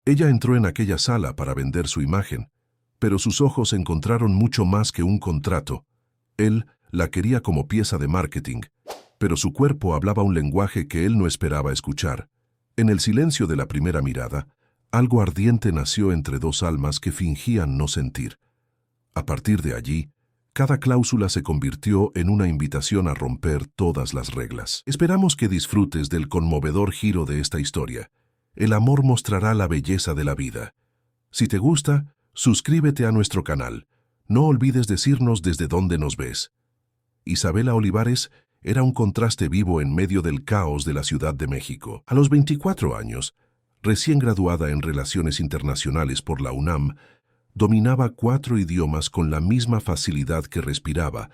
Ella entró en aquella sala para vender su imagen, pero sus ojos encontraron mucho más que un contrato. Él la quería como pieza de marketing, pero su cuerpo hablaba un lenguaje que él no esperaba escuchar. En el silencio de la primera mirada, algo ardiente nació entre dos almas que fingían no sentir. A partir de allí, cada cláusula se convirtió en una invitación a romper todas las reglas. Esperamos que disfrutes del conmovedor giro de esta historia. El amor mostrará la belleza de la vida. Si te gusta, suscríbete a nuestro canal. No olvides decirnos desde dónde nos ves. Isabela Olivares era un contraste vivo en medio del caos de la Ciudad de México. A los 24 años, recién graduada en Relaciones Internacionales por la UNAM, dominaba 4 idiomas con la misma facilidad que respiraba,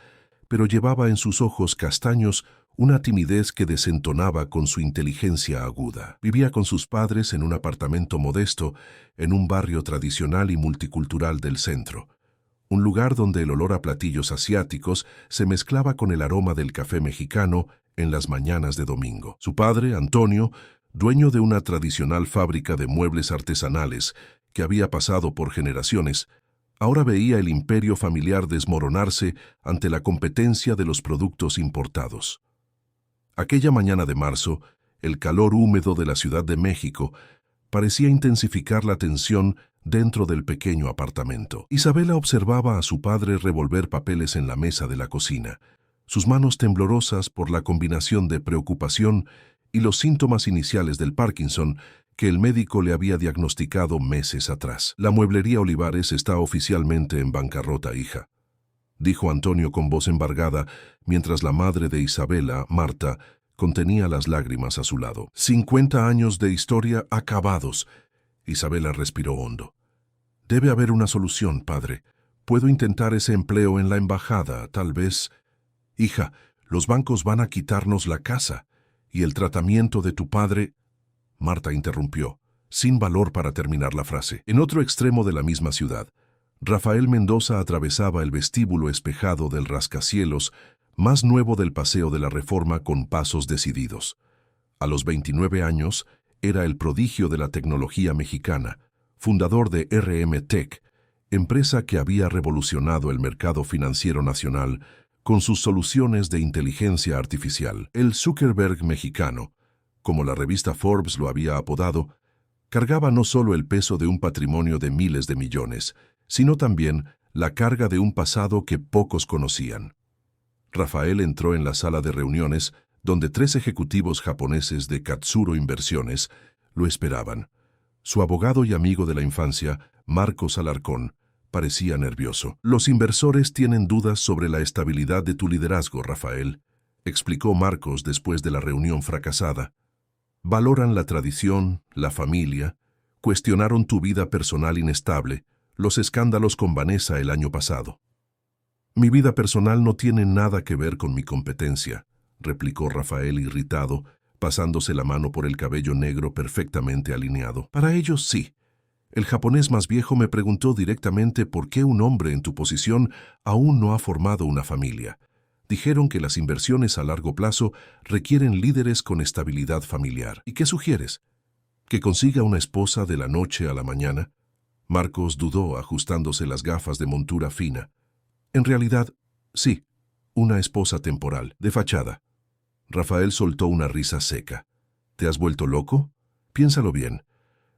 pero llevaba en sus ojos castaños una timidez que desentonaba con su inteligencia aguda. Vivía con sus padres en un apartamento modesto en un barrio tradicional y multicultural del centro, un lugar donde el olor a platillos asiáticos se mezclaba con el aroma del café mexicano en las mañanas de domingo. Su padre, Antonio, dueño de una tradicional fábrica de muebles artesanales que había pasado por generaciones, ahora veía el imperio familiar desmoronarse ante la competencia de los productos importados. Aquella mañana de marzo, el calor húmedo de la Ciudad de México parecía intensificar la tensión dentro del pequeño apartamento. Isabela observaba a su padre revolver papeles en la mesa de la cocina, sus manos temblorosas por la combinación de preocupación y los síntomas iniciales del Parkinson que el médico le había diagnosticado meses atrás. La mueblería Olivares está oficialmente en bancarrota, hija, dijo Antonio con voz embargada, mientras la madre de Isabela, Marta, contenía las lágrimas a su lado. 50 años de historia acabados. Isabela respiró hondo. Debe haber una solución, padre. Puedo intentar ese empleo en la embajada, tal vez. Hija, los bancos van a quitarnos la casa, y el tratamiento de tu padre... Marta interrumpió, sin valor para terminar la frase. En otro extremo de la misma ciudad, Rafael Mendoza atravesaba el vestíbulo espejado del rascacielos más nuevo del Paseo de la Reforma con pasos decididos. A los 29 años, era el prodigio de la tecnología mexicana, fundador de RM Tech, empresa que había revolucionado el mercado financiero nacional con sus soluciones de inteligencia artificial. El Zuckerberg mexicano, como la revista Forbes lo había apodado, cargaba no solo el peso de un patrimonio de miles de millones, sino también la carga de un pasado que pocos conocían. Rafael entró en la sala de reuniones donde 3 ejecutivos japoneses de Katsuro Inversiones lo esperaban. Su abogado y amigo de la infancia, Marcos Alarcón, parecía nervioso. Los inversores tienen dudas sobre la estabilidad de tu liderazgo, Rafael, explicó Marcos después de la reunión fracasada. Valoran la tradición, la familia, cuestionaron tu vida personal inestable, los escándalos con Vanessa el año pasado. Mi vida personal no tiene nada que ver con mi competencia, replicó Rafael irritado, pasándose la mano por el cabello negro perfectamente alineado. Para ellos sí. El japonés más viejo me preguntó directamente por qué un hombre en tu posición aún no ha formado una familia. Dijeron que las inversiones a largo plazo requieren líderes con estabilidad familiar. ¿Y qué sugieres? ¿Que consiga una esposa de la noche a la mañana? Marcos dudó, ajustándose las gafas de montura fina. En realidad, sí, una esposa temporal, de fachada. Rafael soltó una risa seca. ¿Te has vuelto loco? Piénsalo bien.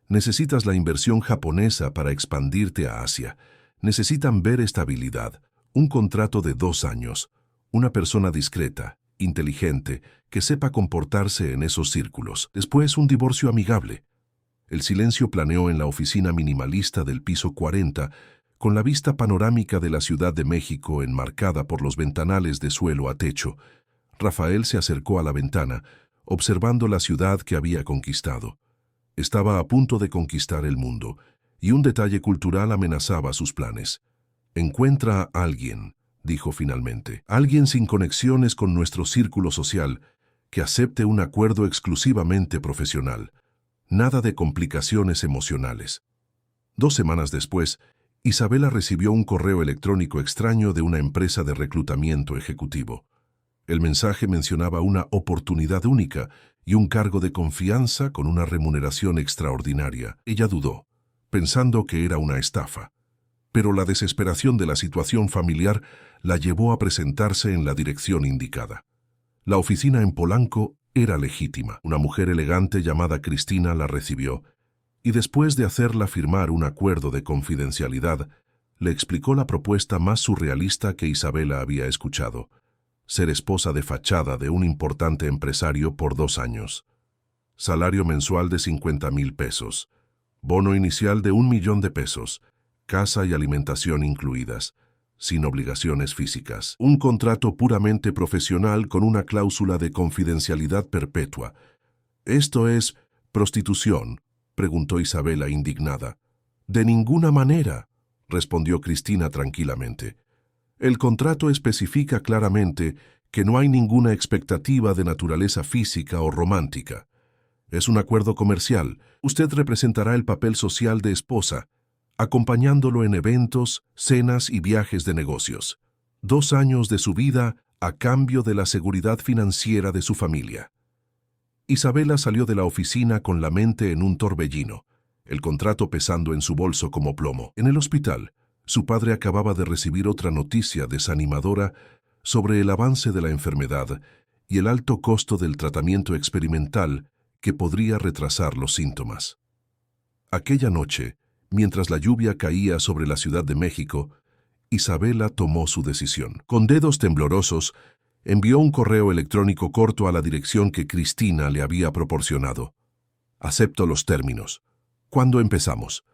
Necesitas la inversión japonesa para expandirte a Asia. Necesitan ver estabilidad, un contrato de 2 años, una persona discreta, inteligente, que sepa comportarse en esos círculos. Después, un divorcio amigable. El silencio planeó en la oficina minimalista del piso 40, con la vista panorámica de la Ciudad de México enmarcada por los ventanales de suelo a techo. Rafael se acercó a la ventana, observando la ciudad que había conquistado. Estaba a punto de conquistar el mundo, y un detalle cultural amenazaba sus planes. Encuentra a alguien, dijo finalmente, alguien sin conexiones con nuestro círculo social, que acepte un acuerdo exclusivamente profesional. Nada de complicaciones emocionales. 2 semanas después, Isabela recibió un correo electrónico extraño de una empresa de reclutamiento ejecutivo. El mensaje mencionaba una oportunidad única y un cargo de confianza con una remuneración extraordinaria. Ella dudó, pensando que era una estafa. Pero la desesperación de la situación familiar la llevó a presentarse en la dirección indicada. La oficina en Polanco era legítima. Una mujer elegante llamada Cristina la recibió y después de hacerla firmar un acuerdo de confidencialidad, le explicó la propuesta más surrealista que Isabela había escuchado: ser esposa de fachada de un importante empresario por 2 años. Salario mensual de 50,000 pesos. Bono inicial de 1 millón de pesos. Casa y alimentación incluidas, sin obligaciones físicas. Un contrato puramente profesional con una cláusula de confidencialidad perpetua. ¿Esto es prostitución?, preguntó Isabela indignada. De ninguna manera, respondió Cristina tranquilamente. El contrato especifica claramente que no hay ninguna expectativa de naturaleza física o romántica. Es un acuerdo comercial. Usted representará el papel social de esposa, acompañándolo en eventos, cenas y viajes de negocios. 2 años de su vida a cambio de la seguridad financiera de su familia. Isabela salió de la oficina con la mente en un torbellino, el contrato pesando en su bolso como plomo. En el hospital, su padre acababa de recibir otra noticia desanimadora sobre el avance de la enfermedad y el alto costo del tratamiento experimental que podría retrasar los síntomas. Aquella noche, mientras la lluvia caía sobre la Ciudad de México, Isabela tomó su decisión. Con dedos temblorosos, envió un correo electrónico corto a la dirección que Cristina le había proporcionado. Acepto los términos. ¿Cuándo empezamos?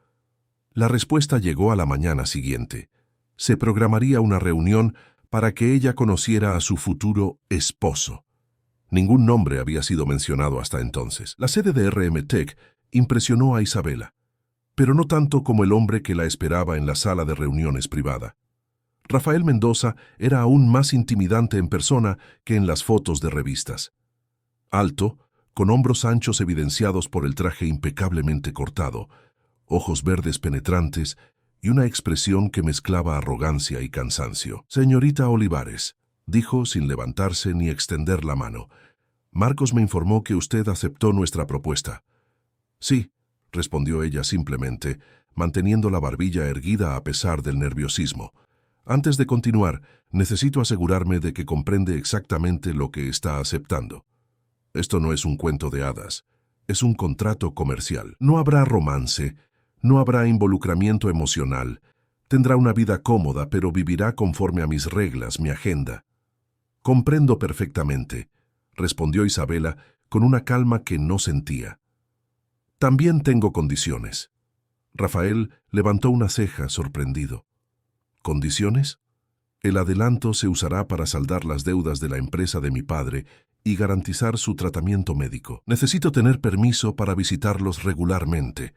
La respuesta llegó a la mañana siguiente. Se programaría una reunión para que ella conociera a su futuro esposo. Ningún nombre había sido mencionado hasta entonces. La sede de RM Tech impresionó a Isabela, pero no tanto como el hombre que la esperaba en la sala de reuniones privada. Rafael Mendoza era aún más intimidante en persona que en las fotos de revistas. Alto, con hombros anchos evidenciados por el traje impecablemente cortado, ojos verdes penetrantes y una expresión que mezclaba arrogancia y cansancio. «Señorita Olivares», dijo sin levantarse ni extender la mano, «Marcos me informó que usted aceptó nuestra propuesta». «Sí», respondió ella simplemente, manteniendo la barbilla erguida a pesar del nerviosismo. «Antes de continuar, necesito asegurarme de que comprende exactamente lo que está aceptando. Esto no es un cuento de hadas, es un contrato comercial. No habrá romance, no habrá involucramiento emocional. Tendrá una vida cómoda, pero vivirá conforme a mis reglas, mi agenda». «Comprendo perfectamente», respondió Isabela con una calma que no sentía. «También tengo condiciones». Rafael levantó una ceja sorprendido. «¿Condiciones? El adelanto se usará para saldar las deudas de la empresa de mi padre y garantizar su tratamiento médico. Necesito tener permiso para visitarlos regularmente.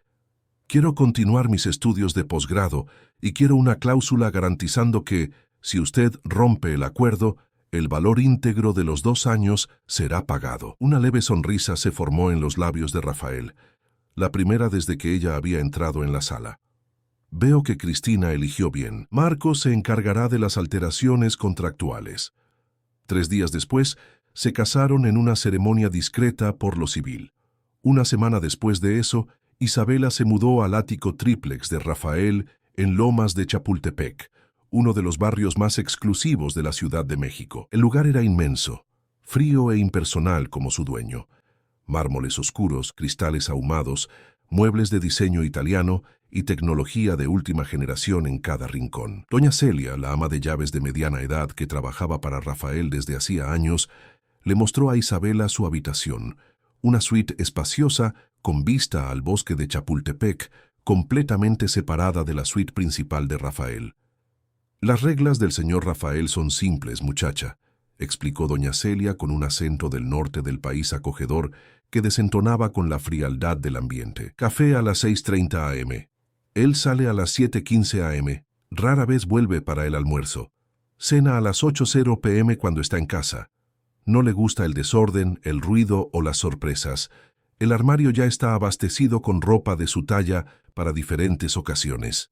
Quiero continuar mis estudios de posgrado y quiero una cláusula garantizando que, si usted rompe el acuerdo, el valor íntegro de los 2 años será pagado». Una leve sonrisa se formó en los labios de Rafael, la primera desde que ella había entrado en la sala. «Veo que Cristina eligió bien. Marcos se encargará de las alteraciones contractuales». 3 días después, se casaron en una ceremonia discreta por lo civil. Una semana después de eso, Isabela se mudó al ático tríplex de Rafael en Lomas de Chapultepec, uno de los barrios más exclusivos de la Ciudad de México. El lugar era inmenso, frío e impersonal como su dueño. Mármoles oscuros, cristales ahumados, muebles de diseño italiano y tecnología de última generación en cada rincón. Doña Celia, la ama de llaves de mediana edad que trabajaba para Rafael desde hacía años, le mostró a Isabela su habitación, una suite espaciosa con vista al bosque de Chapultepec, completamente separada de la suite principal de Rafael. «Las reglas del señor Rafael son simples, muchacha», explicó doña Celia con un acento del norte del país acogedor que desentonaba con la frialdad del ambiente. «Café a las 6:30 am. Él sale a las 7:15 am. Rara vez vuelve para el almuerzo. Cena a las 8:00 p.m. cuando está en casa. No le gusta el desorden, el ruido o las sorpresas. El armario ya está abastecido con ropa de su talla para diferentes ocasiones».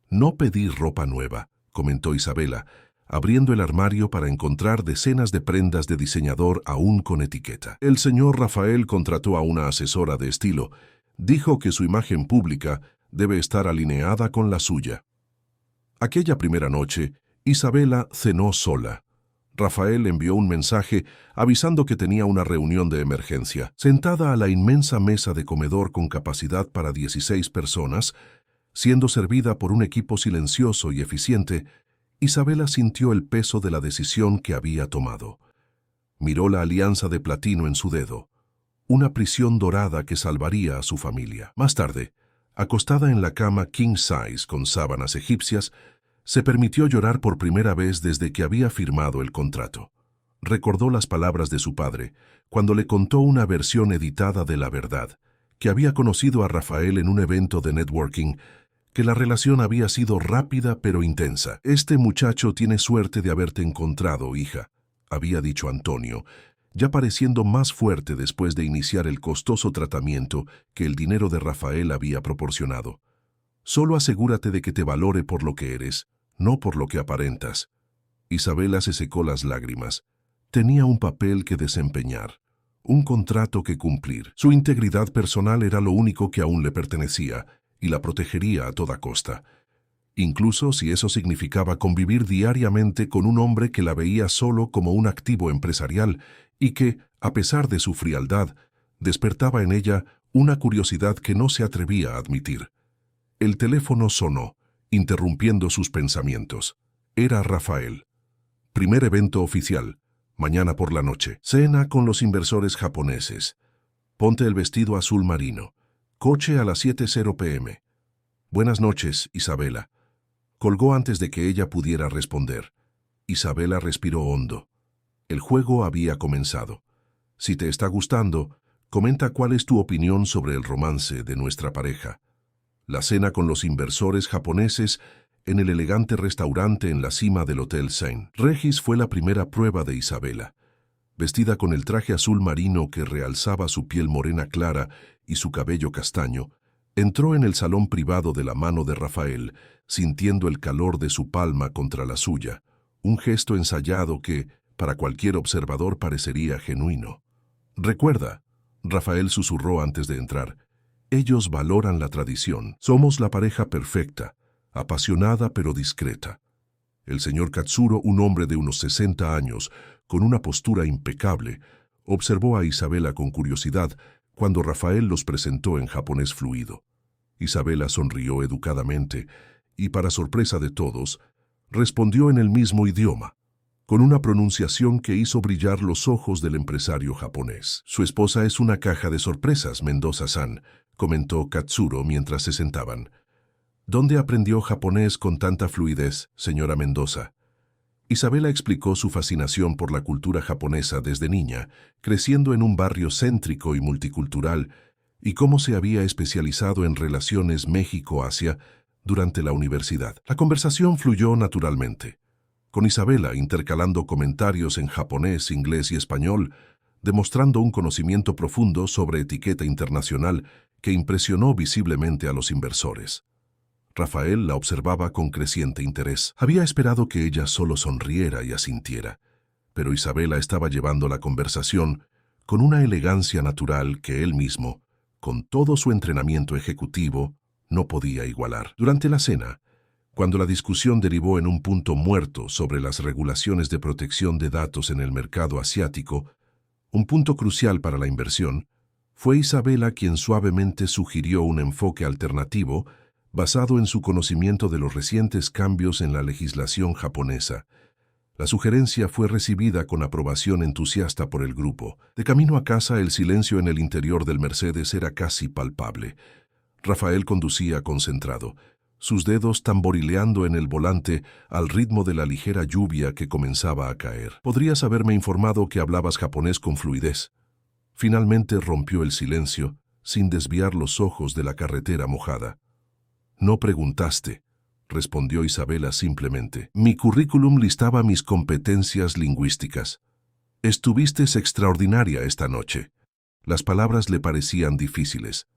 «No pedí ropa nueva», comentó Isabela, abriendo el armario para encontrar decenas de prendas de diseñador aún con etiqueta. El señor Rafael contrató a una asesora de estilo. Dijo que su imagen pública debe estar alineada con la suya. Aquella primera noche, Isabela cenó sola. Rafael envió un mensaje avisando que tenía una reunión de emergencia. Sentada a la inmensa mesa de comedor con capacidad para 16 personas, siendo servida por un equipo silencioso y eficiente, Isabela sintió el peso de la decisión que había tomado. Miró la alianza de platino en su dedo, una prisión dorada que salvaría a su familia. Más tarde, acostada en la cama king size con sábanas egipcias, se permitió llorar por primera vez desde que había firmado el contrato. Recordó las palabras de su padre cuando le contó una versión editada de la verdad, que había conocido a Rafael en un evento de networking, que la relación había sido rápida pero intensa. «Este muchacho tiene suerte de haberte encontrado, hija», había dicho Antonio, ya pareciendo más fuerte después de iniciar el costoso tratamiento que el dinero de Rafael había proporcionado. «Solo asegúrate de que te valore por lo que eres, no por lo que aparentas». Isabela se secó las lágrimas. Tenía un papel que desempeñar, un contrato que cumplir. Su integridad personal era lo único que aún le pertenecía, y la protegería a toda costa, incluso si eso significaba convivir diariamente con un hombre que la veía solo como un activo empresarial y que, a pesar de su frialdad, despertaba en ella una curiosidad que no se atrevía a admitir. El teléfono sonó, interrumpiendo sus pensamientos. Era Rafael. «Primer evento oficial, mañana por la noche. Cena con los inversores japoneses. Ponte el vestido azul marino. Coche a las 7:00 p.m. Buenas noches, Isabela». Colgó antes de que ella pudiera responder. Isabela respiró hondo. El juego había comenzado. «Si te está gustando, comenta cuál es tu opinión sobre el romance de nuestra pareja». La cena con los inversores japoneses en el elegante restaurante en la cima del Hotel St. Regis fue la primera prueba de Isabela. Vestida con el traje azul marino que realzaba su piel morena clara y su cabello castaño, entró en el salón privado de la mano de Rafael, sintiendo el calor de su palma contra la suya, un gesto ensayado que, para cualquier observador, parecería genuino. «Recuerda», Rafael susurró antes de entrar, «ellos valoran la tradición. Somos la pareja perfecta, apasionada pero discreta». El señor Katsuro, un hombre de unos 60 años, con una postura impecable, observó a Isabela con curiosidad cuando Rafael los presentó en japonés fluido. Isabela sonrió educadamente y, para sorpresa de todos, respondió en el mismo idioma, con una pronunciación que hizo brillar los ojos del empresario japonés. «Su esposa es una caja de sorpresas, Mendoza-san», comentó Katsuro mientras se sentaban. «¿Dónde aprendió japonés con tanta fluidez, señora Mendoza?». Isabela explicó su fascinación por la cultura japonesa desde niña, creciendo en un barrio céntrico y multicultural, y cómo se había especializado en relaciones México-Asia durante la universidad. La conversación fluyó naturalmente, con Isabela intercalando comentarios en japonés, inglés y español, demostrando un conocimiento profundo sobre etiqueta internacional que impresionó visiblemente a los inversores. Rafael la observaba con creciente interés. Había esperado que ella solo sonriera y asintiera, pero Isabela estaba llevando la conversación con una elegancia natural que él mismo, con todo su entrenamiento ejecutivo, no podía igualar. Durante la cena, cuando la discusión derivó en un punto muerto sobre las regulaciones de protección de datos en el mercado asiático, un punto crucial para la inversión, fue Isabela quien suavemente sugirió un enfoque alternativo basado en su conocimiento de los recientes cambios en la legislación japonesa. La sugerencia fue recibida con aprobación entusiasta por el grupo. De camino a casa, el silencio en el interior del Mercedes era casi palpable. Rafael conducía concentrado, sus dedos tamborileando en el volante al ritmo de la ligera lluvia que comenzaba a caer. «Podrías haberme informado que hablabas japonés con fluidez». Finalmente rompió el silencio, sin desviar los ojos de la carretera mojada. «No preguntaste», respondió Isabela simplemente. «Mi currículum listaba mis competencias lingüísticas». «Estuviste extraordinaria esta noche». Las palabras le parecían difíciles.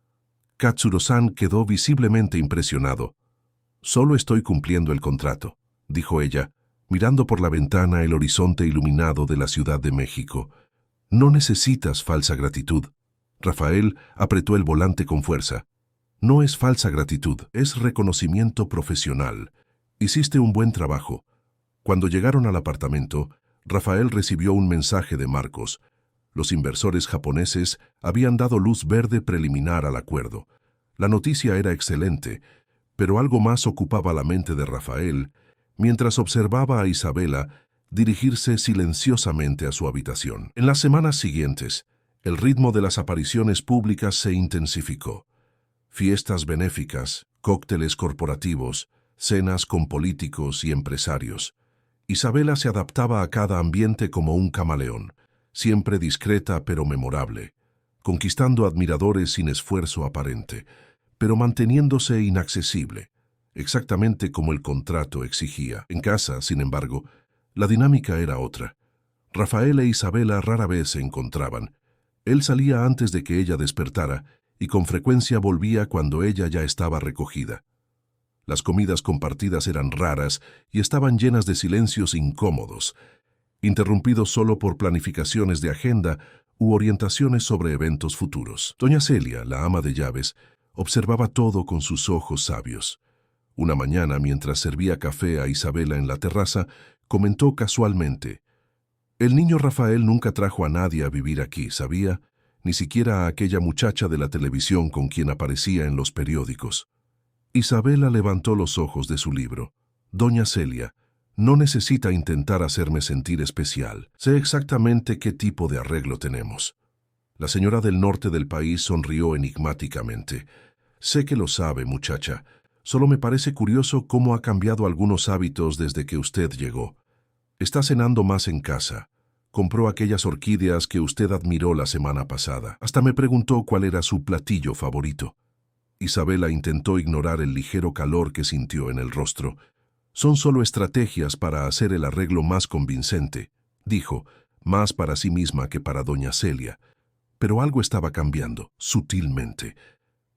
Katsuro-san quedó visiblemente impresionado. «Solo estoy cumpliendo el contrato», dijo ella, mirando por la ventana el horizonte iluminado de la Ciudad de México. No necesitas falsa gratitud. Rafael apretó el volante con fuerza. No es falsa gratitud, es reconocimiento profesional. Hiciste un buen trabajo. Cuando llegaron al apartamento, Rafael recibió un mensaje de Marcos. Los inversores japoneses habían dado luz verde preliminar al acuerdo. La noticia era excelente, pero algo más ocupaba la mente de Rafael mientras observaba a Isabela dirigirse silenciosamente a su habitación. En las semanas siguientes, el ritmo de las apariciones públicas se intensificó. Fiestas benéficas, cócteles corporativos, cenas con políticos y empresarios. Isabela se adaptaba a cada ambiente como un camaleón, siempre discreta pero memorable, conquistando admiradores sin esfuerzo aparente, pero manteniéndose inaccesible, exactamente como el contrato exigía. En casa, sin embargo, la dinámica era otra. Rafael e Isabela rara vez se encontraban. Él salía antes de que ella despertara y con frecuencia volvía cuando ella ya estaba recogida. Las comidas compartidas eran raras y estaban llenas de silencios incómodos, interrumpidos solo por planificaciones de agenda u orientaciones sobre eventos futuros. Doña Celia, la ama de llaves, observaba todo con sus ojos sabios. Una mañana, mientras servía café a Isabela en la terraza, comentó casualmente: «El niño Rafael nunca trajo a nadie a vivir aquí, ¿sabía? Ni siquiera a aquella muchacha de la televisión con quien aparecía en los periódicos». Isabela levantó los ojos de su libro. «Doña Celia, no necesita intentar hacerme sentir especial. Sé exactamente qué tipo de arreglo tenemos». La señora del norte del país sonrió enigmáticamente. «Sé que lo sabe, muchacha. Solo me parece curioso cómo ha cambiado algunos hábitos desde que usted llegó. Está cenando más en casa. Compró aquellas orquídeas que usted admiró la semana pasada. Hasta me preguntó cuál era su platillo favorito». Isabela intentó ignorar el ligero calor que sintió en el rostro. «Son solo estrategias para hacer el arreglo más convincente», dijo, más para sí misma que para doña Celia. Pero algo estaba cambiando, sutilmente.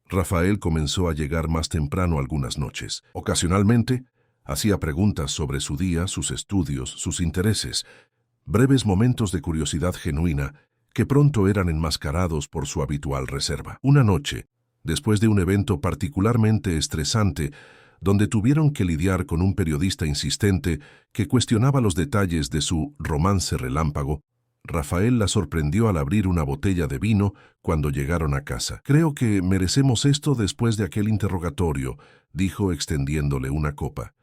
Rafael comenzó a llegar más temprano algunas noches. Ocasionalmente, hacía preguntas sobre su día, sus estudios, sus intereses. Breves momentos de curiosidad genuina que pronto eran enmascarados por su habitual reserva. Una noche, después de un evento particularmente estresante, donde tuvieron que lidiar con un periodista insistente que cuestionaba los detalles de su romance relámpago, Rafael la sorprendió al abrir una botella de vino cuando llegaron a casa. «Creo que merecemos esto después de aquel interrogatorio», dijo extendiéndole una copa.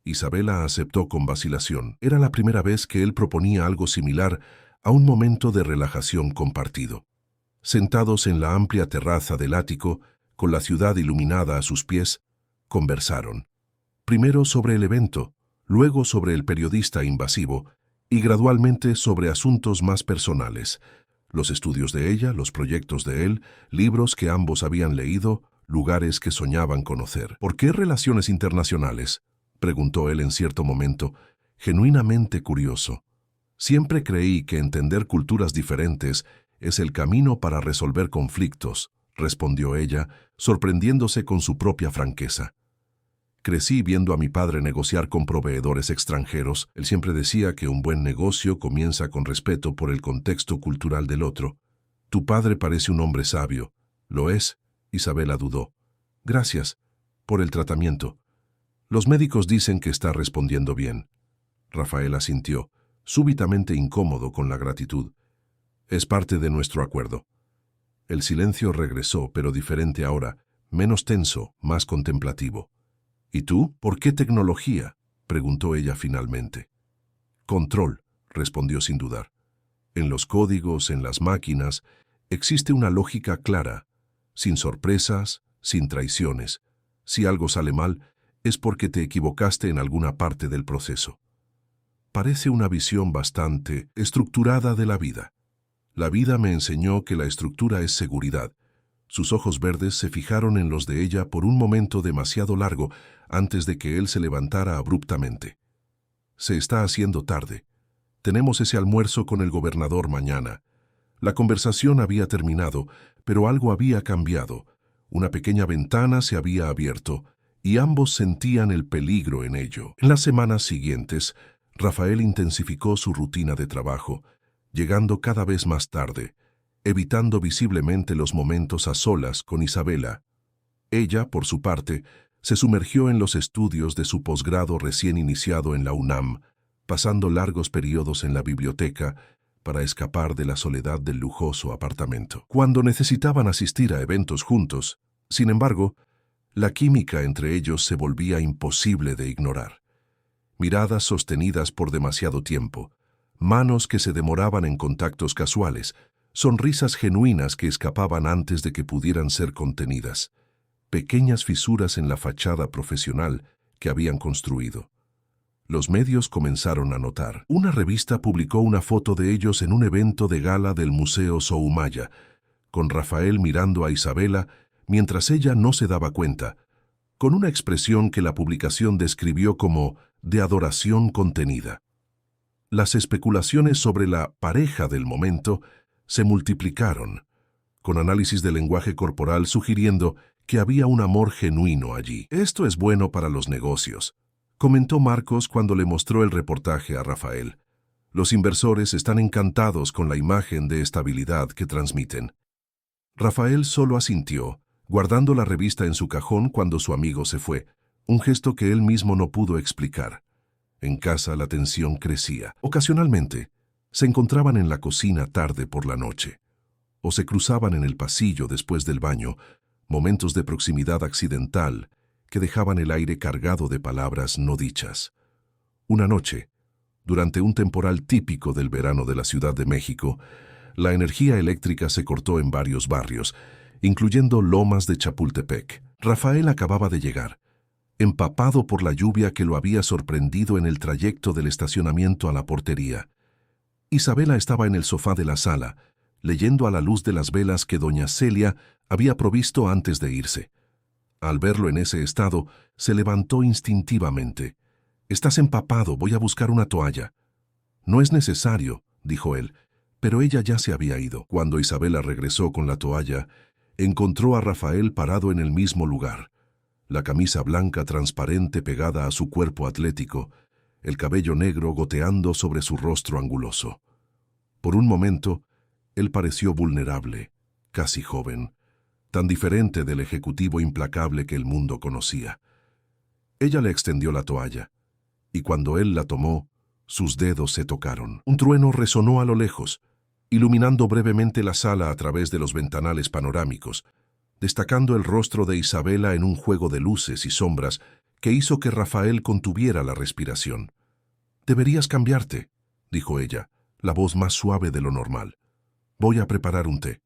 Isabela aceptó con vacilación. Era la primera vez que él proponía algo similar a un momento de relajación compartido. Sentados en la amplia terraza del ático, con la ciudad iluminada a sus pies, conversaron. Primero sobre el evento, luego sobre el periodista invasivo, y gradualmente sobre asuntos más personales, los estudios de ella, los proyectos de él, libros que ambos habían leído, lugares que soñaban conocer. «¿Por qué relaciones internacionales?», preguntó él en cierto momento, genuinamente curioso. «Siempre creí que entender culturas diferentes es el camino para resolver conflictos», respondió ella, sorprendiéndose con su propia franqueza. «Crecí viendo a mi padre negociar con proveedores extranjeros. Él siempre decía que un buen negocio comienza con respeto por el contexto cultural del otro. Tu padre parece un hombre sabio». «¿Lo es?», Isabela dudó. «Gracias por el tratamiento. Los médicos dicen que está respondiendo bien». Rafael asintió, súbitamente incómodo con la gratitud. «Es parte de nuestro acuerdo». El silencio regresó, pero diferente ahora, menos tenso, más contemplativo. «¿Y tú? ¿Por qué tecnología?», preguntó ella finalmente. «Control», respondió sin dudar. «En los códigos, en las máquinas, existe una lógica clara, sin sorpresas, sin traiciones. Si algo sale mal, es porque te equivocaste en alguna parte del proceso». Parece una visión bastante estructurada de la vida. «La vida me enseñó que la estructura es seguridad». Sus ojos verdes se fijaron en los de ella por un momento demasiado largo antes de que él se levantara abruptamente. «Se está haciendo tarde. Tenemos ese almuerzo con el gobernador mañana». La conversación había terminado, pero algo había cambiado. Una pequeña ventana se había abierto, y ambos sentían el peligro en ello. En las semanas siguientes, Rafael intensificó su rutina de trabajo, llegando cada vez más tarde, evitando visiblemente los momentos a solas con Isabela. Ella, por su parte, se sumergió en los estudios de su posgrado recién iniciado en la UNAM, pasando largos periodos en la biblioteca para escapar de la soledad del lujoso apartamento. Cuando necesitaban asistir a eventos juntos, sin embargo, la química entre ellos se volvía imposible de ignorar. Miradas sostenidas por demasiado tiempo, manos que se demoraban en contactos casuales, sonrisas genuinas que escapaban antes de que pudieran ser contenidas, pequeñas fisuras en la fachada profesional que habían construido. Los medios comenzaron a notar. Una revista publicó una foto de ellos en un evento de gala del Museo Soumaya, con Rafael mirando a Isabela mientras ella no se daba cuenta, con una expresión que la publicación describió como de adoración contenida. Las especulaciones sobre la pareja del momento se multiplicaron, con análisis del lenguaje corporal sugiriendo que había un amor genuino allí. Esto es bueno para los negocios, comentó Marcos cuando le mostró el reportaje a Rafael. Los inversores están encantados con la imagen de estabilidad que transmiten. Rafael solo asintió, guardando la revista en su cajón cuando su amigo se fue, un gesto que él mismo no pudo explicar. En casa la tensión crecía. Ocasionalmente, se encontraban en la cocina tarde por la noche, o se cruzaban en el pasillo después del baño, momentos de proximidad accidental que dejaban el aire cargado de palabras no dichas. Una noche, durante un temporal típico del verano de la Ciudad de México, la energía eléctrica se cortó en varios barrios, incluyendo Lomas de Chapultepec. Rafael acababa de llegar, empapado por la lluvia que lo había sorprendido en el trayecto del estacionamiento a la portería. Isabela estaba en el sofá de la sala, leyendo a la luz de las velas que doña Celia había provisto antes de irse. Al verlo en ese estado, se levantó instintivamente. «Estás empapado, voy a buscar una toalla». «No es necesario», dijo él, pero ella ya se había ido. Cuando Isabela regresó con la toalla, encontró a Rafael parado en el mismo lugar, la camisa blanca transparente pegada a su cuerpo atlético, el cabello negro goteando sobre su rostro anguloso. Por un momento, él pareció vulnerable, casi joven, tan diferente del ejecutivo implacable que el mundo conocía. Ella le extendió la toalla, y cuando él la tomó, sus dedos se tocaron. Un trueno resonó a lo lejos, iluminando brevemente la sala a través de los ventanales panorámicos, destacando el rostro de Isabela en un juego de luces y sombras que hizo que Rafael contuviera la respiración. «Deberías cambiarte», dijo ella, la voz más suave de lo normal. «Voy a preparar un té».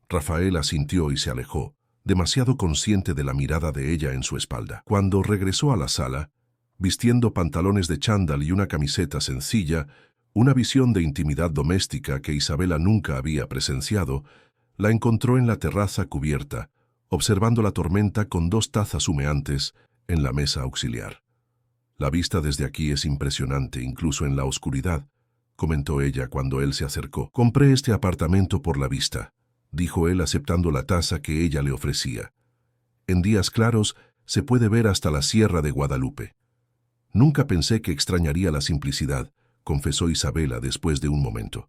Rafael asintió y se alejó, demasiado consciente de la mirada de ella en su espalda. Cuando regresó a la sala, vistiendo pantalones de chándal y una camiseta sencilla, una visión de intimidad doméstica que Isabela nunca había presenciado, la encontró en la terraza cubierta, observando la tormenta con 2 tazas humeantes en la mesa auxiliar. «La vista desde aquí es impresionante, incluso en la oscuridad», comentó ella cuando él se acercó. «Compré este apartamento por la vista», dijo él aceptando la taza que ella le ofrecía. «En días claros se puede ver hasta la Sierra de Guadalupe». «Nunca pensé que extrañaría la simplicidad», confesó Isabela después de un momento.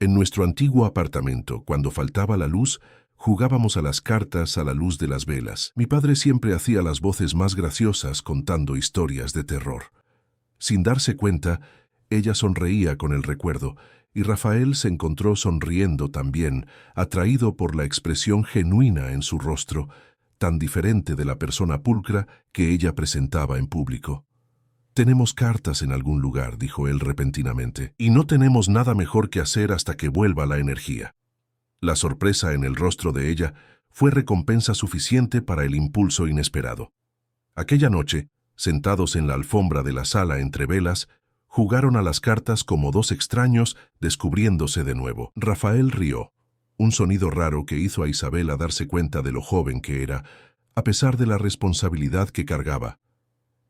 «En nuestro antiguo apartamento, cuando faltaba la luz, jugábamos a las cartas a la luz de las velas. Mi padre siempre hacía las voces más graciosas contando historias de terror». Sin darse cuenta, ella sonreía con el recuerdo, y Rafael se encontró sonriendo también, atraído por la expresión genuina en su rostro, tan diferente de la persona pulcra que ella presentaba en público. «Tenemos cartas en algún lugar», dijo él repentinamente, «y no tenemos nada mejor que hacer hasta que vuelva la energía». La sorpresa en el rostro de ella fue recompensa suficiente para el impulso inesperado. Aquella noche, sentados en la alfombra de la sala entre velas, jugaron a las cartas como 2 extraños descubriéndose de nuevo. Rafael rió, un sonido raro que hizo a Isabela darse cuenta de lo joven que era, a pesar de la responsabilidad que cargaba.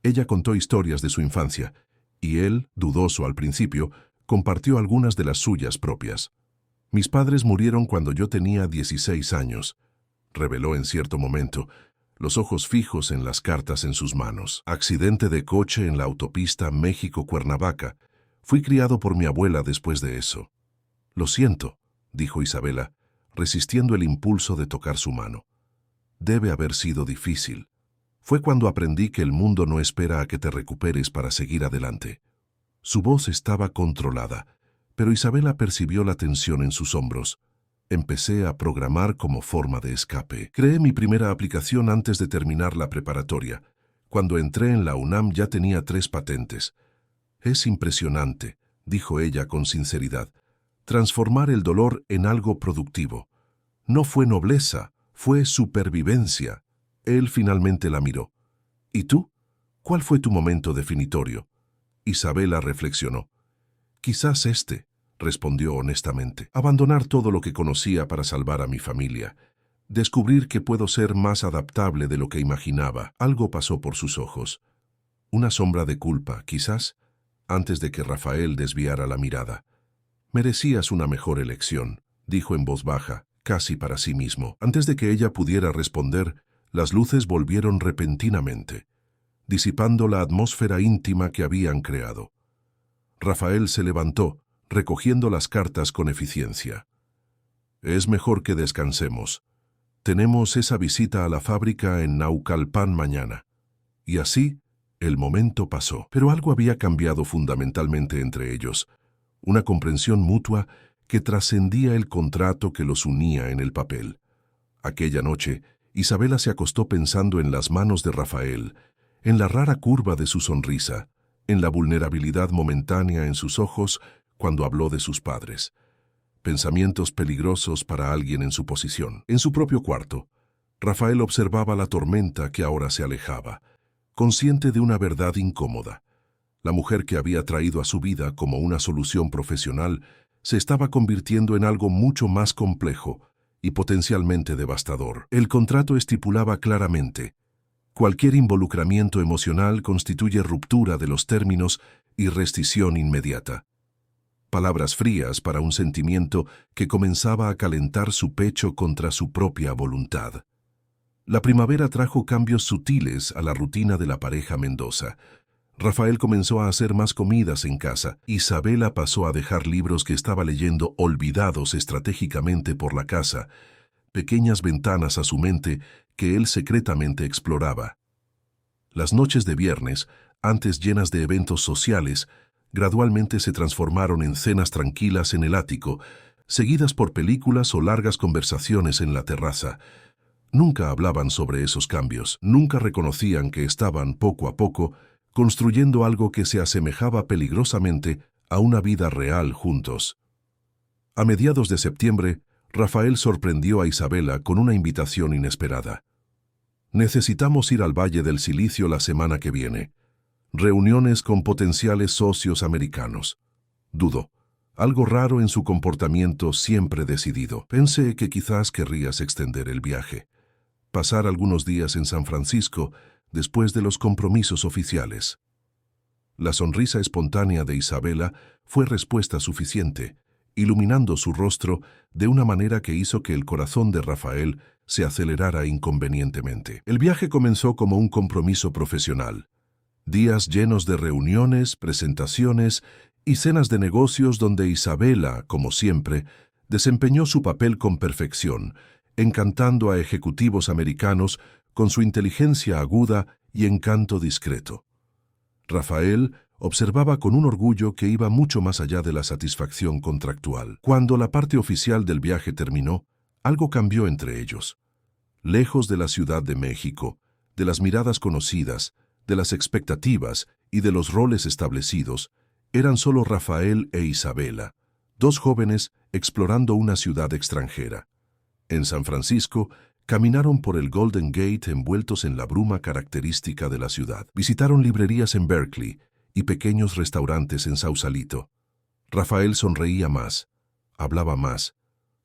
Ella contó historias de su infancia, y él, dudoso al principio, compartió algunas de las suyas propias. «Mis padres murieron cuando yo tenía 16 años», reveló en cierto momento, los ojos fijos en las cartas en sus manos. Accidente de coche en la autopista México-Cuernavaca. Fui criado por mi abuela después de eso. Lo siento, dijo Isabela, resistiendo el impulso de tocar su mano. Debe haber sido difícil. Fue cuando aprendí que el mundo no espera a que te recuperes para seguir adelante. Su voz estaba controlada, pero Isabela percibió la tensión en sus hombros. Empecé a programar como forma de escape. Creé mi primera aplicación antes de terminar la preparatoria. Cuando entré en la UNAM ya tenía 3 patentes. Es impresionante, dijo ella con sinceridad, transformar el dolor en algo productivo. No fue nobleza, fue supervivencia. Él finalmente la miró. ¿Y tú? ¿Cuál fue tu momento definitorio? Isabela reflexionó. Quizás este, respondió honestamente. Abandonar todo lo que conocía para salvar a mi familia. Descubrir que puedo ser más adaptable de lo que imaginaba. Algo pasó por sus ojos. Una sombra de culpa, quizás, antes de que Rafael desviara la mirada. Merecías una mejor elección, dijo en voz baja, casi para sí mismo. Antes de que ella pudiera responder, las luces volvieron repentinamente, disipando la atmósfera íntima que habían creado. Rafael se levantó, recogiendo las cartas con eficiencia. Es mejor que descansemos. Tenemos esa visita a la fábrica en Naucalpan mañana. Y así, el momento pasó. Pero algo había cambiado fundamentalmente entre ellos. Una comprensión mutua que trascendía el contrato que los unía en el papel. Aquella noche, Isabela se acostó pensando en las manos de Rafael, en la rara curva de su sonrisa, en la vulnerabilidad momentánea en sus ojos cuando habló de sus padres. Pensamientos peligrosos para alguien en su posición. En su propio cuarto, Rafael observaba la tormenta que ahora se alejaba, consciente de una verdad incómoda. La mujer que había traído a su vida como una solución profesional se estaba convirtiendo en algo mucho más complejo y potencialmente devastador. El contrato estipulaba claramente: cualquier involucramiento emocional constituye ruptura de los términos y rescisión inmediata. Palabras frías para un sentimiento que comenzaba a calentar su pecho contra su propia voluntad. La primavera trajo cambios sutiles a la rutina de la pareja Mendoza. Rafael comenzó a hacer más comidas en casa. Isabela pasó a dejar libros que estaba leyendo olvidados estratégicamente por la casa, pequeñas ventanas a su mente que él secretamente exploraba. Las noches de viernes, antes llenas de eventos sociales, gradualmente se transformaron en cenas tranquilas en el ático, seguidas por películas o largas conversaciones en la terraza. Nunca hablaban sobre esos cambios, nunca reconocían que estaban, poco a poco, construyendo algo que se asemejaba peligrosamente a una vida real juntos. A mediados de septiembre, Rafael sorprendió a Isabela con una invitación inesperada. Necesitamos ir al Valle del Silicio la semana que viene. Reuniones con potenciales socios americanos. Dudó. Algo raro en su comportamiento siempre decidido. Pensé que quizás querrías extender el viaje. Pasar algunos días en San Francisco después de los compromisos oficiales. La sonrisa espontánea de Isabela fue respuesta suficiente, iluminando su rostro de una manera que hizo que el corazón de Rafael se acelerara inconvenientemente. El viaje comenzó como un compromiso profesional. Días llenos de reuniones, presentaciones y cenas de negocios donde Isabela, como siempre, desempeñó su papel con perfección, encantando a ejecutivos americanos con su inteligencia aguda y encanto discreto. Rafael observaba con un orgullo que iba mucho más allá de la satisfacción contractual. Cuando la parte oficial del viaje terminó, algo cambió entre ellos. Lejos de la Ciudad de México, de las miradas conocidas, de las expectativas y de los roles establecidos, eran solo Rafael e Isabela, 2 jóvenes explorando una ciudad extranjera. En San Francisco, caminaron por el Golden Gate envueltos en la bruma característica de la ciudad. Visitaron librerías en Berkeley y pequeños restaurantes en Sausalito. Rafael sonreía más, hablaba más,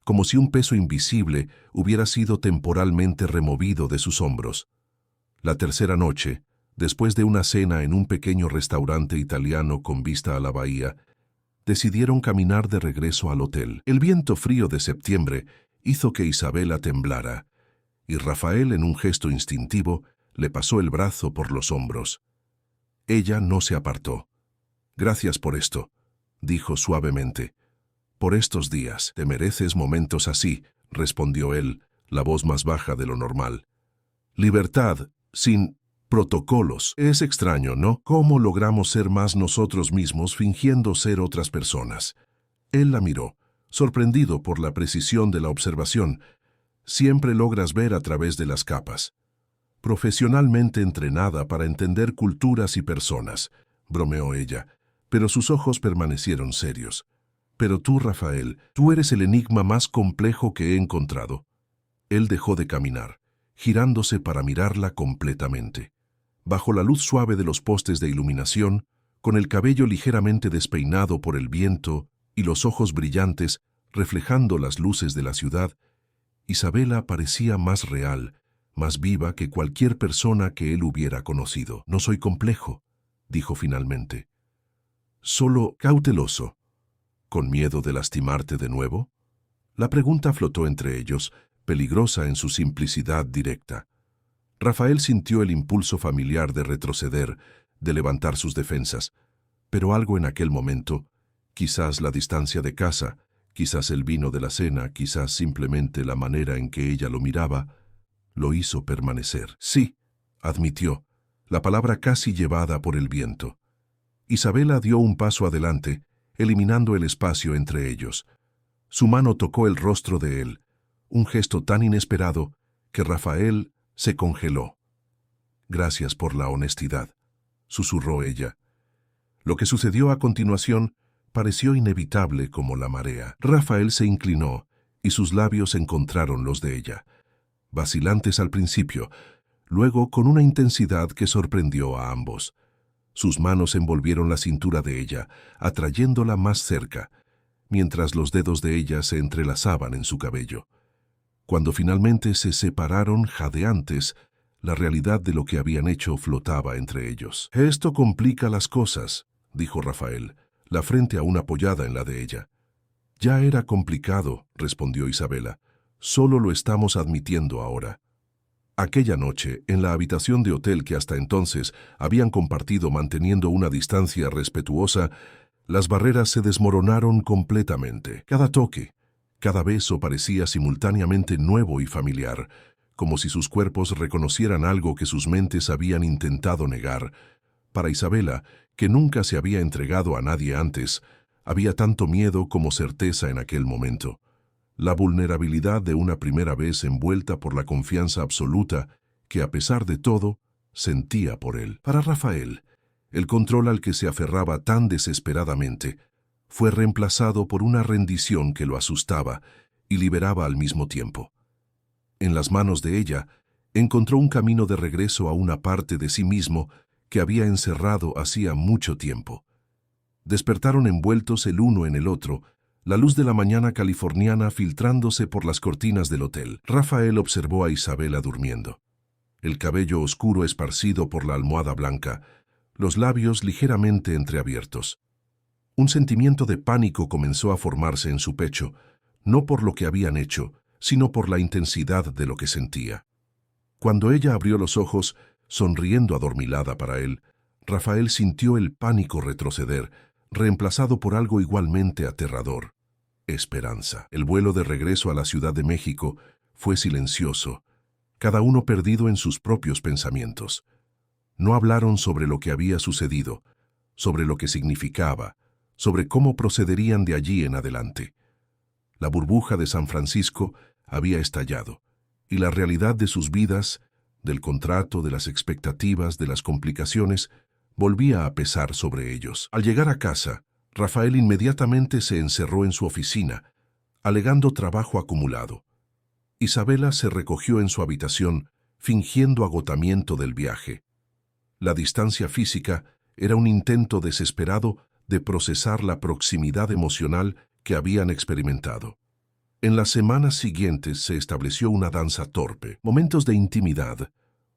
como si un peso invisible hubiera sido temporalmente removido de sus hombros. La tercera noche, después de una cena en un pequeño restaurante italiano con vista a la bahía, decidieron caminar de regreso al hotel. El viento frío de septiembre hizo que Isabela temblara, y Rafael, en un gesto instintivo, le pasó el brazo por los hombros. Ella no se apartó. «Gracias por esto», dijo suavemente. «Por estos días. Te mereces momentos así», respondió él, la voz más baja de lo normal. «Libertad, sin protocolos. Es extraño, ¿no? ¿Cómo logramos ser más nosotros mismos fingiendo ser otras personas?» Él la miró, sorprendido por la precisión de la observación. «Siempre logras ver a través de las capas. Profesionalmente entrenada para entender culturas y personas», bromeó ella, pero sus ojos permanecieron serios. «Pero tú, Rafael, tú eres el enigma más complejo que he encontrado». Él dejó de caminar, girándose para mirarla completamente. Bajo la luz suave de los postes de iluminación, con el cabello ligeramente despeinado por el viento y los ojos brillantes reflejando las luces de la ciudad, Isabela parecía más real, más viva que cualquier persona que él hubiera conocido. «No soy complejo», dijo finalmente. «Solo cauteloso». «¿Con miedo de lastimarte de nuevo?» La pregunta flotó entre ellos, peligrosa en su simplicidad directa. Rafael sintió el impulso familiar de retroceder, de levantar sus defensas, pero algo en aquel momento, quizás la distancia de casa, quizás el vino de la cena, quizás simplemente la manera en que ella lo miraba, lo hizo permanecer. «Sí», admitió, la palabra casi llevada por el viento. Isabela dio un paso adelante, eliminando el espacio entre ellos. Su mano tocó el rostro de él, un gesto tan inesperado que Rafael se congeló. «Gracias por la honestidad», susurró ella. Lo que sucedió a continuación pareció inevitable como la marea. Rafael se inclinó y sus labios encontraron los de ella, vacilantes al principio, luego con una intensidad que sorprendió a ambos. Sus manos envolvieron la cintura de ella, atrayéndola más cerca, mientras los dedos de ella se entrelazaban en su cabello. Cuando finalmente se separaron jadeantes, la realidad de lo que habían hecho flotaba entre ellos. «Esto complica las cosas», dijo Rafael, la frente aún apoyada en la de ella. «Ya era complicado», respondió Isabela. «Solo lo estamos admitiendo ahora». Aquella noche, en la habitación de hotel que hasta entonces habían compartido manteniendo una distancia respetuosa, las barreras se desmoronaron completamente. Cada toque, cada beso parecía simultáneamente nuevo y familiar, como si sus cuerpos reconocieran algo que sus mentes habían intentado negar. Para Isabela, que nunca se había entregado a nadie antes, había tanto miedo como certeza en aquel momento. La vulnerabilidad de una primera vez envuelta por la confianza absoluta que, a pesar de todo, sentía por él. Para Rafael, el control al que se aferraba tan desesperadamente fue reemplazado por una rendición que lo asustaba y liberaba al mismo tiempo. En las manos de ella, encontró un camino de regreso a una parte de sí mismo que había encerrado hacía mucho tiempo. Despertaron envueltos el uno en el otro, la luz de la mañana californiana filtrándose por las cortinas del hotel. Rafael observó a Isabela durmiendo. El cabello oscuro esparcido por la almohada blanca, los labios ligeramente entreabiertos. Un sentimiento de pánico comenzó a formarse en su pecho, no por lo que habían hecho, sino por la intensidad de lo que sentía. Cuando ella abrió los ojos, sonriendo adormilada para él, Rafael sintió el pánico retroceder, reemplazado por algo igualmente aterrador: esperanza. El vuelo de regreso a la Ciudad de México fue silencioso, cada uno perdido en sus propios pensamientos. No hablaron sobre lo que había sucedido, sobre lo que significaba, sobre cómo procederían de allí en adelante. La burbuja de San Francisco había estallado, y la realidad de sus vidas, del contrato, de las expectativas, de las complicaciones, volvía a pesar sobre ellos. Al llegar a casa, Rafael inmediatamente se encerró en su oficina, alegando trabajo acumulado. Isabela se recogió en su habitación, fingiendo agotamiento del viaje. La distancia física era un intento desesperado de procesar la proximidad emocional que habían experimentado. En las semanas siguientes se estableció una danza torpe, momentos de intimidad,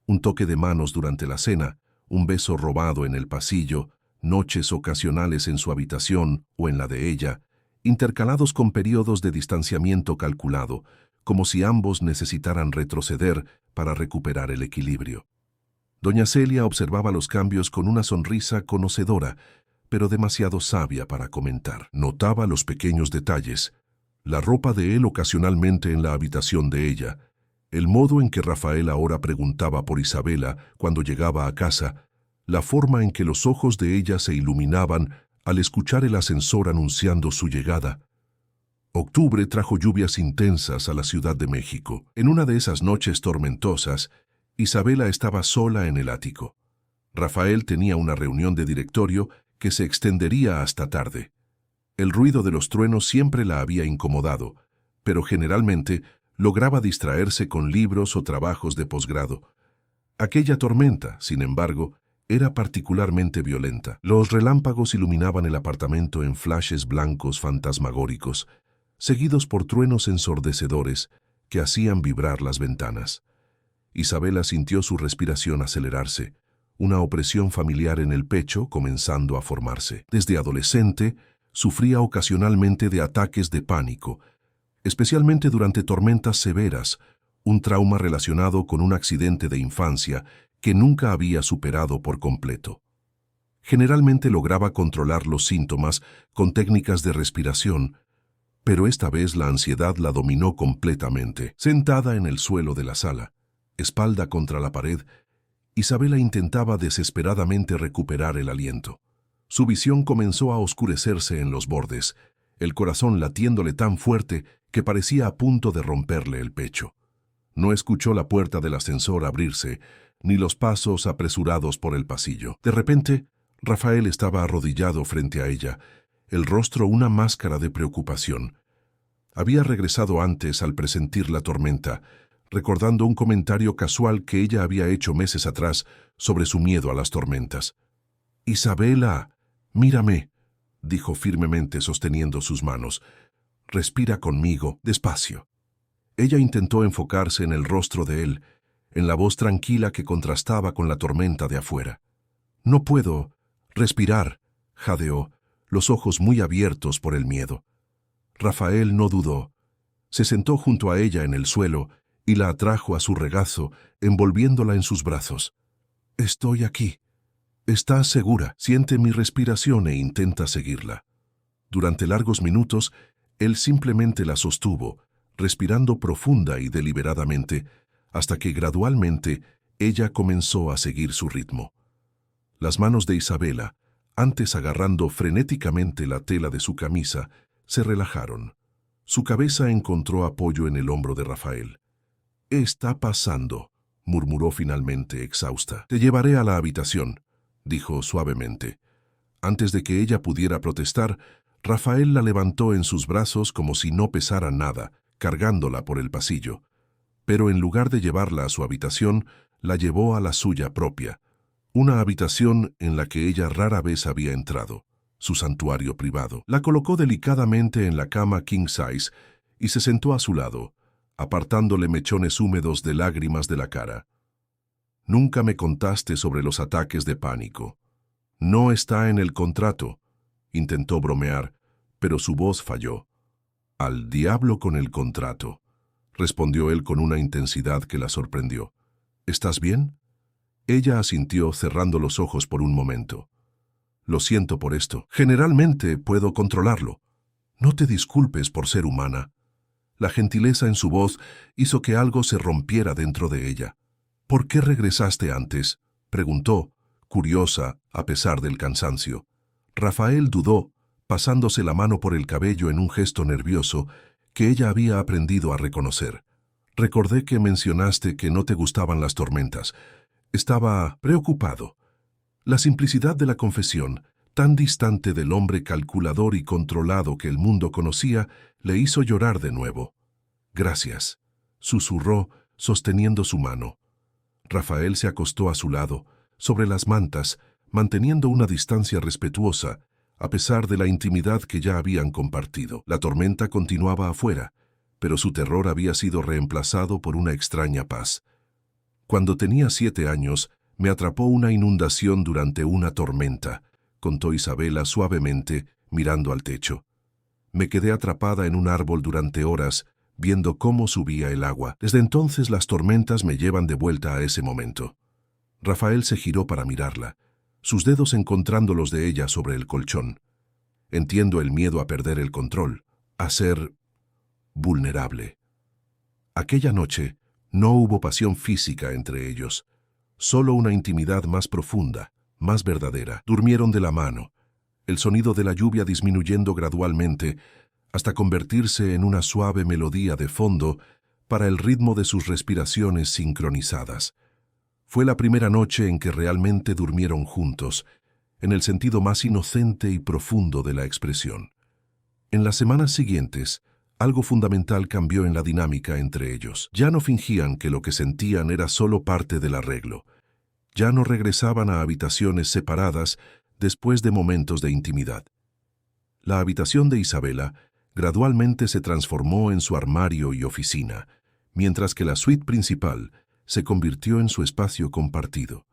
un toque de manos durante la cena, un beso robado en el pasillo, noches ocasionales en su habitación o en la de ella, intercalados con periodos de distanciamiento calculado, como si ambos necesitaran retroceder para recuperar el equilibrio. Doña Celia observaba los cambios con una sonrisa conocedora, pero demasiado sabia para comentar. Notaba los pequeños detalles, la ropa de él ocasionalmente en la habitación de ella, el modo en que Rafael ahora preguntaba por Isabela cuando llegaba a casa, la forma en que los ojos de ella se iluminaban al escuchar el ascensor anunciando su llegada. Octubre trajo lluvias intensas a la Ciudad de México. En una de esas noches tormentosas, Isabela estaba sola en el ático. Rafael tenía una reunión de directorio que se extendería hasta tarde. El ruido de los truenos siempre la había incomodado, pero generalmente lograba distraerse con libros o trabajos de posgrado. Aquella tormenta, sin embargo, era particularmente violenta. Los relámpagos iluminaban el apartamento en flashes blancos fantasmagóricos, seguidos por truenos ensordecedores que hacían vibrar las ventanas. Isabela sintió su respiración acelerarse, una opresión familiar en el pecho comenzando a formarse. Desde adolescente, sufría ocasionalmente de ataques de pánico, especialmente durante tormentas severas, un trauma relacionado con un accidente de infancia que nunca había superado por completo. Generalmente lograba controlar los síntomas con técnicas de respiración, pero esta vez la ansiedad la dominó completamente. Sentada en el suelo de la sala, espalda contra la pared, Isabela intentaba desesperadamente recuperar el aliento. Su visión comenzó a oscurecerse en los bordes, el corazón latiéndole tan fuerte que parecía a punto de romperle el pecho. No escuchó la puerta del ascensor abrirse, ni los pasos apresurados por el pasillo. De repente, Rafael estaba arrodillado frente a ella, el rostro una máscara de preocupación. Había regresado antes al presentir la tormenta, recordando un comentario casual que ella había hecho meses atrás sobre su miedo a las tormentas. «Isabela, mírame», dijo firmemente sosteniendo sus manos. «Respira conmigo, despacio». Ella intentó enfocarse en el rostro de él, en la voz tranquila que contrastaba con la tormenta de afuera. «No puedo respirar», jadeó, los ojos muy abiertos por el miedo. Rafael no dudó. Se sentó junto a ella en el suelo y la atrajo a su regazo, envolviéndola en sus brazos. «Estoy aquí. Estás segura. Siente mi respiración e intenta seguirla». Durante largos minutos, él simplemente la sostuvo, respirando profunda y deliberadamente, hasta que gradualmente ella comenzó a seguir su ritmo. Las manos de Isabela, antes agarrando frenéticamente la tela de su camisa, se relajaron. Su cabeza encontró apoyo en el hombro de Rafael. «¿Qué está pasando?», murmuró finalmente exhausta. «Te llevaré a la habitación», dijo suavemente. Antes de que ella pudiera protestar, Rafael la levantó en sus brazos como si no pesara nada, cargándola por el pasillo. Pero en lugar de llevarla a su habitación, la llevó a la suya propia, una habitación en la que ella rara vez había entrado, su santuario privado. La colocó delicadamente en la cama king size y se sentó a su lado, apartándole mechones húmedos de lágrimas de la cara. «Nunca me contaste sobre los ataques de pánico». «No está en el contrato», intentó bromear, pero su voz falló. «Al diablo con el contrato», respondió él con una intensidad que la sorprendió. «¿Estás bien?». Ella asintió cerrando los ojos por un momento. «Lo siento por esto. Generalmente puedo controlarlo. No te disculpes por ser humana». La gentileza en su voz hizo que algo se rompiera dentro de ella. «¿Por qué regresaste antes?», preguntó, curiosa a pesar del cansancio. Rafael dudó, pasándose la mano por el cabello en un gesto nervioso que ella había aprendido a reconocer. «Recordé que mencionaste que no te gustaban las tormentas. Estaba preocupado». La simplicidad de la confesión, tan distante del hombre calculador y controlado que el mundo conocía, le hizo llorar de nuevo. «Gracias», susurró, sosteniendo su mano. Rafael se acostó a su lado, sobre las mantas, manteniendo una distancia respetuosa, a pesar de la intimidad que ya habían compartido. La tormenta continuaba afuera, pero su terror había sido reemplazado por una extraña paz. «Cuando tenía 7 años, me atrapó una inundación durante una tormenta», contó Isabela suavemente, mirando al techo. «Me quedé atrapada en un árbol durante horas, viendo cómo subía el agua. Desde entonces las tormentas me llevan de vuelta a ese momento. Rafael se giró para mirarla, sus dedos encontrando los de ella sobre el colchón. Entiendo el miedo a perder el control, a ser vulnerable. Aquella noche no hubo pasión física entre ellos, solo una intimidad más profunda, más verdadera. Durmieron de la mano, el sonido de la lluvia disminuyendo gradualmente hasta convertirse en una suave melodía de fondo para el ritmo de sus respiraciones sincronizadas. Fue la primera noche en que realmente durmieron juntos, en el sentido más inocente y profundo de la expresión. En las semanas siguientes, algo fundamental cambió en la dinámica entre ellos. Ya no fingían que lo que sentían era solo parte del arreglo. Ya no regresaban a habitaciones separadas después de momentos de intimidad. La habitación de Isabela gradualmente se transformó en su armario y oficina, mientras que la suite principal se convirtió en su espacio compartido.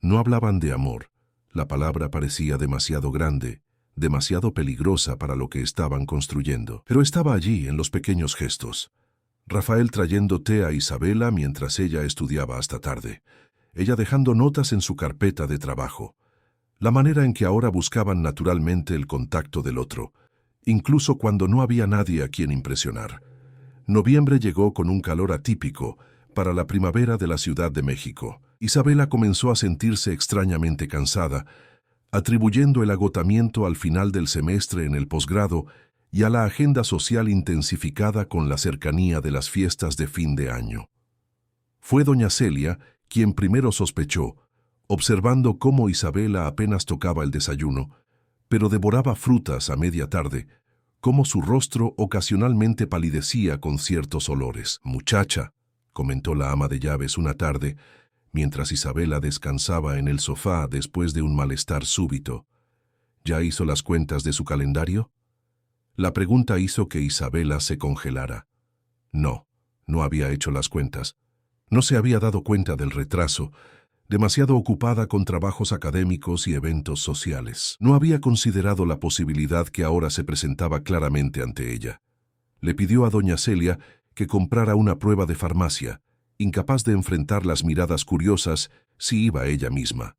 No hablaban de amor, la palabra parecía demasiado grande, demasiado peligrosa para lo que estaban construyendo, pero estaba allí en los pequeños gestos. Rafael trayendo té a Isabela mientras ella estudiaba hasta tarde, ella dejando notas en su carpeta de trabajo. La manera en que ahora buscaban naturalmente el contacto del otro, incluso cuando no había nadie a quien impresionar. Noviembre llegó con un calor atípico para la primavera de la Ciudad de México. Isabela comenzó a sentirse extrañamente cansada, atribuyendo el agotamiento al final del semestre en el posgrado y a la agenda social intensificada con la cercanía de las fiestas de fin de año. Fue doña Celia quien primero sospechó, observando cómo Isabela apenas tocaba el desayuno, pero devoraba frutas a media tarde, cómo su rostro ocasionalmente palidecía con ciertos olores. «Muchacha», comentó la ama de llaves una tarde, mientras Isabela descansaba en el sofá después de un malestar súbito. ¿Ya hizo las cuentas de su calendario? La pregunta hizo que Isabela se congelara. No, no había hecho las cuentas. No se había dado cuenta del retraso, demasiado ocupada con trabajos académicos y eventos sociales. No había considerado la posibilidad que ahora se presentaba claramente ante ella. Le pidió a doña Celia que comprara una prueba de farmacia, incapaz de enfrentar las miradas curiosas si iba ella misma.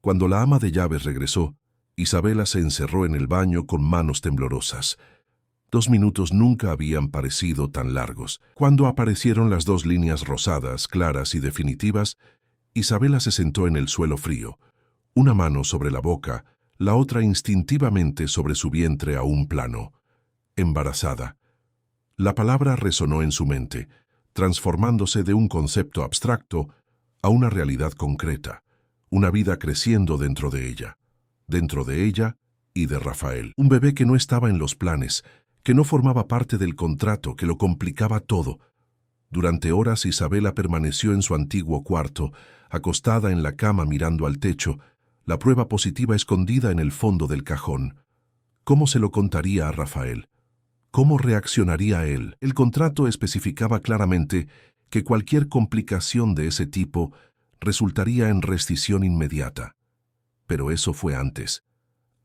Cuando la ama de llaves regresó, Isabela se encerró en el baño con manos temblorosas. 2 minutos nunca habían parecido tan largos. Cuando aparecieron las 2 líneas rosadas, claras y definitivas, Isabela se sentó en el suelo frío, una mano sobre la boca, la otra instintivamente sobre su vientre aún plano. Embarazada. La palabra resonó en su mente, transformándose de un concepto abstracto a una realidad concreta, una vida creciendo dentro de ella y de Rafael. Un bebé que no estaba en los planes, que no formaba parte del contrato, que lo complicaba todo. Durante horas Isabela permaneció en su antiguo cuarto, acostada en la cama mirando al techo, la prueba positiva escondida en el fondo del cajón. ¿Cómo se lo contaría a Rafael? ¿Cómo reaccionaría él? El contrato especificaba claramente que cualquier complicación de ese tipo resultaría en rescisión inmediata. Pero eso fue antes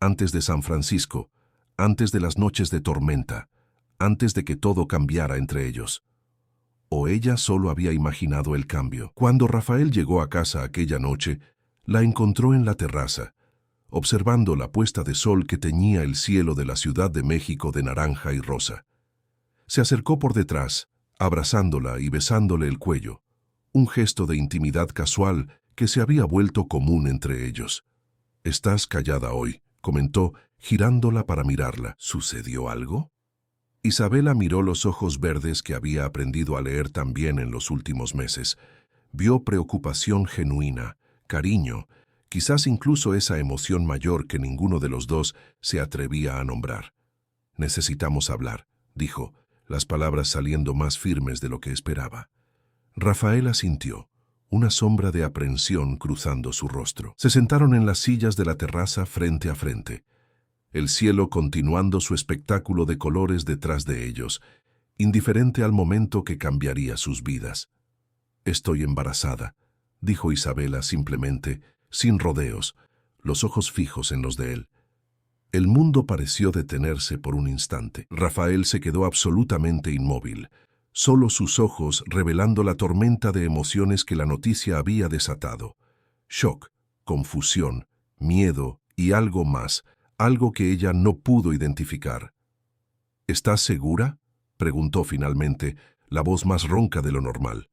de San Francisco, antes de las noches de tormenta, antes de que todo cambiara entre ellos. ¿O ella solo había imaginado el cambio? Cuando Rafael llegó a casa aquella noche, la encontró en la terraza, observando la puesta de sol que teñía el cielo de la Ciudad de México de naranja y rosa. Se acercó por detrás, abrazándola y besándole el cuello, un gesto de intimidad casual que se había vuelto común entre ellos. «Estás callada hoy», comentó, girándola para mirarla. ¿Sucedió algo? Isabela miró los ojos verdes que había aprendido a leer también en los últimos meses. Vio preocupación genuina, cariño, quizás incluso esa emoción mayor que ninguno de los dos se atrevía a nombrar. «Necesitamos hablar», dijo, las palabras saliendo más firmes de lo que esperaba. Rafael asintió, una sombra de aprensión cruzando su rostro. Se sentaron en las sillas de la terraza frente a frente, el cielo continuando su espectáculo de colores detrás de ellos, indiferente al momento que cambiaría sus vidas. «Estoy embarazada», dijo Isabela simplemente, sin rodeos, los ojos fijos en los de él. El mundo pareció detenerse por un instante. Rafael se quedó absolutamente inmóvil, solo sus ojos revelando la tormenta de emociones que la noticia había desatado. Shock, confusión, miedo y algo más, algo que ella no pudo identificar. ¿Estás segura?, preguntó finalmente, la voz más ronca de lo normal.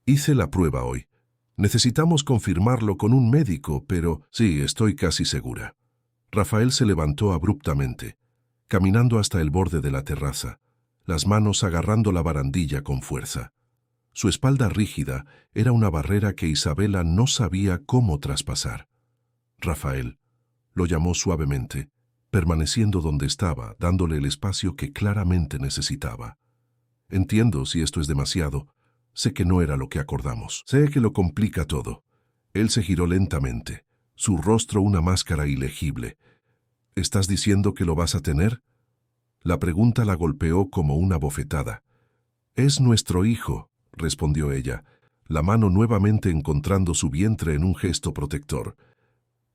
Hice la prueba hoy. Necesitamos confirmarlo con un médico, pero sí, estoy casi segura. Rafael se levantó abruptamente, caminando hasta el borde de la terraza, las manos agarrando la barandilla con fuerza. Su espalda rígida era una barrera que Isabela no sabía cómo traspasar. Rafael, lo llamó suavemente, permaneciendo donde estaba, dándole el espacio que claramente necesitaba. Entiendo si esto es demasiado. Sé que no era lo que acordamos. Sé que lo complica todo. Él se giró lentamente, su rostro una máscara ilegible. ¿Estás diciendo que lo vas a tener? La pregunta la golpeó como una bofetada. Es nuestro hijo, respondió ella, la mano nuevamente encontrando su vientre en un gesto protector.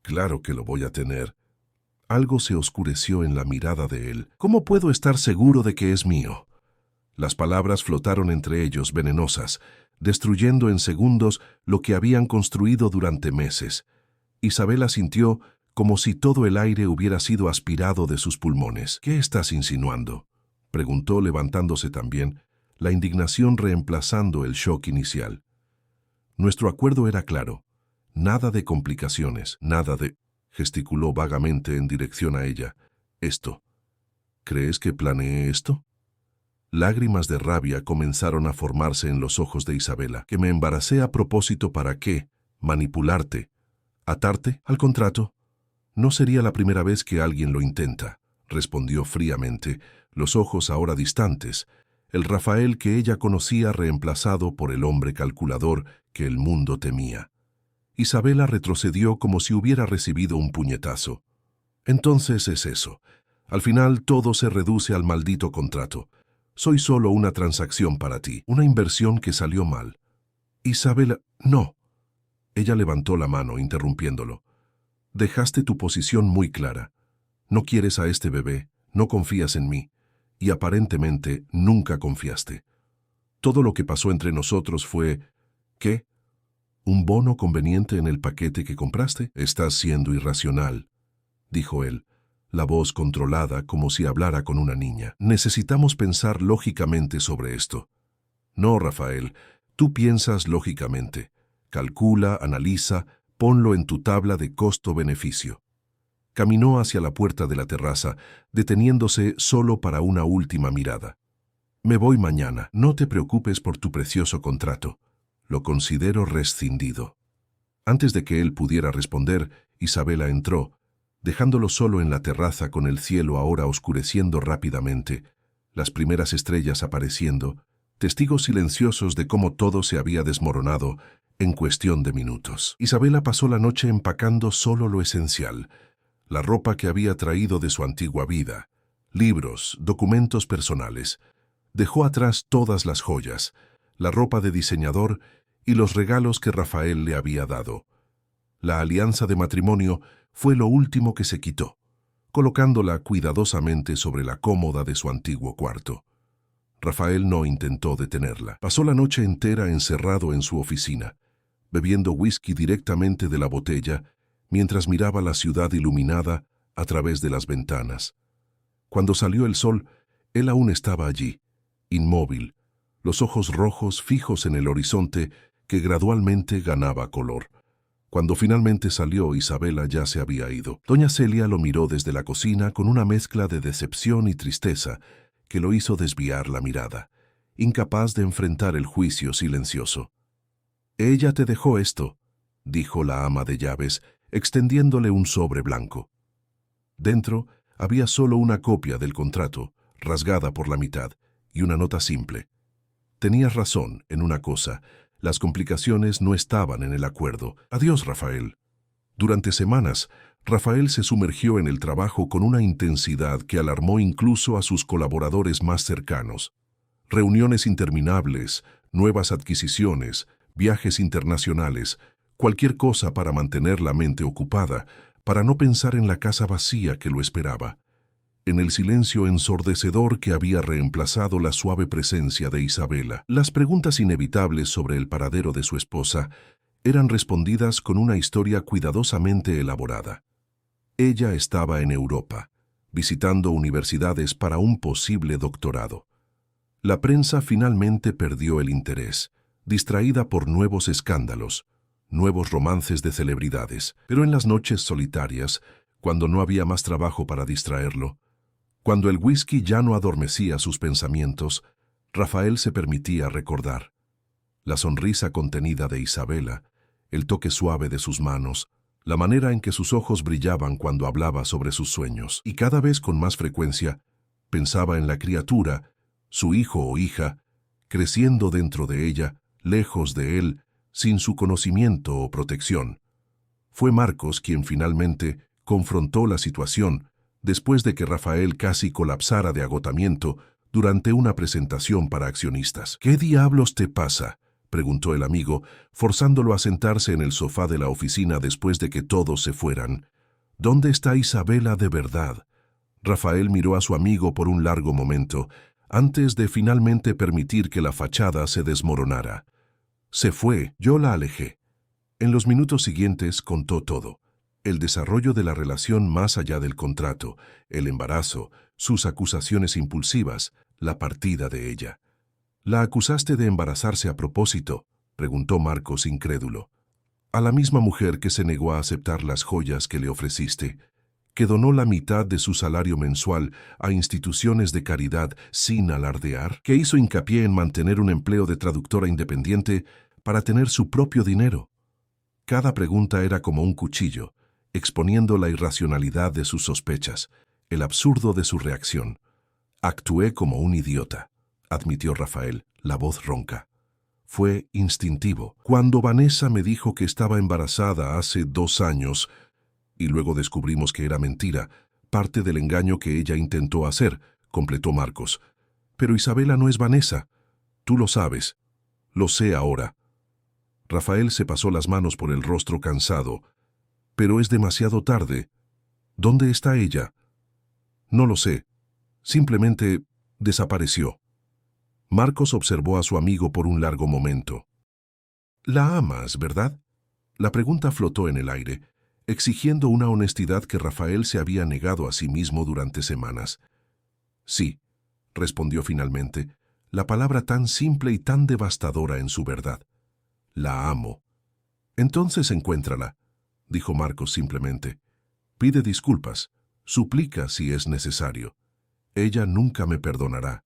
Claro que lo voy a tener. Algo se oscureció en la mirada de él. ¿Cómo puedo estar seguro de que es mío? Las palabras flotaron entre ellos, venenosas, destruyendo en segundos lo que habían construido durante meses. Isabela sintió como si todo el aire hubiera sido aspirado de sus pulmones. ¿Qué estás insinuando?, preguntó levantándose también, la indignación reemplazando el shock inicial. Nuestro acuerdo era claro. Nada de complicaciones, nada de... Gesticuló vagamente en dirección a ella. Esto. ¿Crees que planeé esto? Lágrimas de rabia comenzaron a formarse en los ojos de Isabela. ¿Que me embaracé a propósito para qué? ¿Manipularte? ¿Atarte al contrato? No sería la primera vez que alguien lo intenta, respondió fríamente, los ojos ahora distantes, el Rafael que ella conocía reemplazado por el hombre calculador que el mundo temía. Isabela retrocedió como si hubiera recibido un puñetazo. Entonces es eso. Al final todo se reduce al maldito contrato. Soy solo una transacción para ti, una inversión que salió mal. Isabela, no. Ella levantó la mano, interrumpiéndolo. Dejaste tu posición muy clara. No quieres a este bebé, no confías en mí, y aparentemente nunca confiaste. Todo lo que pasó entre nosotros fue... ¿Qué? ¿Un bono conveniente en el paquete que compraste? Estás siendo irracional, dijo él, la voz controlada como si hablara con una niña. Necesitamos pensar lógicamente sobre esto. No, Rafael, tú piensas lógicamente. Calcula, analiza, ponlo en tu tabla de costo-beneficio. Caminó hacia la puerta de la terraza, deteniéndose solo para una última mirada. Me voy mañana. No te preocupes por tu precioso contrato. Lo considero rescindido. Antes de que él pudiera responder, Isabela entró, dejándolo solo en la terraza con el cielo ahora oscureciendo rápidamente, las primeras estrellas apareciendo, testigos silenciosos de cómo todo se había desmoronado en cuestión de minutos. Isabela pasó la noche empacando solo lo esencial, la ropa que había traído de su antigua vida, libros, documentos personales. Dejó atrás todas las joyas, la ropa de diseñador y los regalos que Rafael le había dado. La alianza de matrimonio fue lo último que se quitó, colocándola cuidadosamente sobre la cómoda de su antiguo cuarto. Rafael no intentó detenerla. Pasó la noche entera encerrado en su oficina, bebiendo whisky directamente de la botella, mientras miraba la ciudad iluminada a través de las ventanas. Cuando salió el sol, él aún estaba allí, inmóvil, los ojos rojos fijos en el horizonte que gradualmente ganaba color. Cuando finalmente salió, Isabela ya se había ido. Doña Celia lo miró desde la cocina con una mezcla de decepción y tristeza que lo hizo desviar la mirada, incapaz de enfrentar el juicio silencioso. «Ella te dejó esto», dijo la ama de llaves, extendiéndole un sobre blanco. Dentro había solo una copia del contrato, rasgada por la mitad, y una nota simple. Tenías razón en una cosa. Las complicaciones no estaban en el acuerdo. Adiós, Rafael. Durante semanas, Rafael se sumergió en el trabajo con una intensidad que alarmó incluso a sus colaboradores más cercanos. Reuniones interminables, nuevas adquisiciones, viajes internacionales, cualquier cosa para mantener la mente ocupada, para no pensar en la casa vacía que lo esperaba. en el silencio ensordecedor que había reemplazado la suave presencia de Isabela. Las preguntas inevitables sobre el paradero de su esposa eran respondidas con una historia cuidadosamente elaborada. Ella estaba en Europa, visitando universidades para un posible doctorado. La prensa finalmente perdió el interés, distraída por nuevos escándalos, nuevos romances de celebridades. Pero en las noches solitarias, cuando no había más trabajo para distraerlo, cuando el whisky ya no adormecía sus pensamientos, Rafael se permitía recordar. La sonrisa contenida de Isabela, el toque suave de sus manos, la manera en que sus ojos brillaban cuando hablaba sobre sus sueños. Y cada vez con más frecuencia, pensaba en la criatura, su hijo o hija, creciendo dentro de ella, lejos de él, sin su conocimiento o protección. Fue Marcos quien finalmente confrontó la situación después de que Rafael casi colapsara de agotamiento durante una presentación para accionistas. «¿Qué diablos te pasa?», preguntó el amigo, forzándolo a sentarse en el sofá de la oficina después de que todos se fueran. «¿Dónde está Isabela de verdad?». Rafael miró a su amigo por un largo momento, antes de finalmente permitir que la fachada se desmoronara. «Se fue, yo la alejé». En los minutos siguientes contó todo. El desarrollo de la relación más allá del contrato, el embarazo, sus acusaciones impulsivas, la partida de ella. «¿La acusaste de embarazarse a propósito?», preguntó Marcos incrédulo. «A la misma mujer que se negó a aceptar las joyas que le ofreciste, que donó la mitad de su salario mensual a instituciones de caridad sin alardear, que hizo hincapié en mantener un empleo de traductora independiente para tener su propio dinero». Cada pregunta era como un cuchillo, exponiendo la irracionalidad de sus sospechas, el absurdo de su reacción. «Actué como un idiota», admitió Rafael, la voz ronca. «Fue instintivo. Cuando Vanessa me dijo que estaba embarazada hace 2 años, y luego descubrimos que era mentira, parte del engaño que ella intentó hacer», completó Marcos. «Pero Isabela no es Vanessa. Tú lo sabes. Lo sé ahora». Rafael se pasó las manos por el rostro cansado. «Pero es demasiado tarde. ¿Dónde está ella?». «No lo sé. Simplemente desapareció». Marcos observó a su amigo por un largo momento. «La amas, ¿verdad?». La pregunta flotó en el aire, exigiendo una honestidad que Rafael se había negado a sí mismo durante semanas. «Sí», respondió finalmente, la palabra tan simple y tan devastadora en su verdad. «La amo». «Entonces encuéntrala», dijo Marcos simplemente. «Pide disculpas, suplica si es necesario. Ella nunca me perdonará».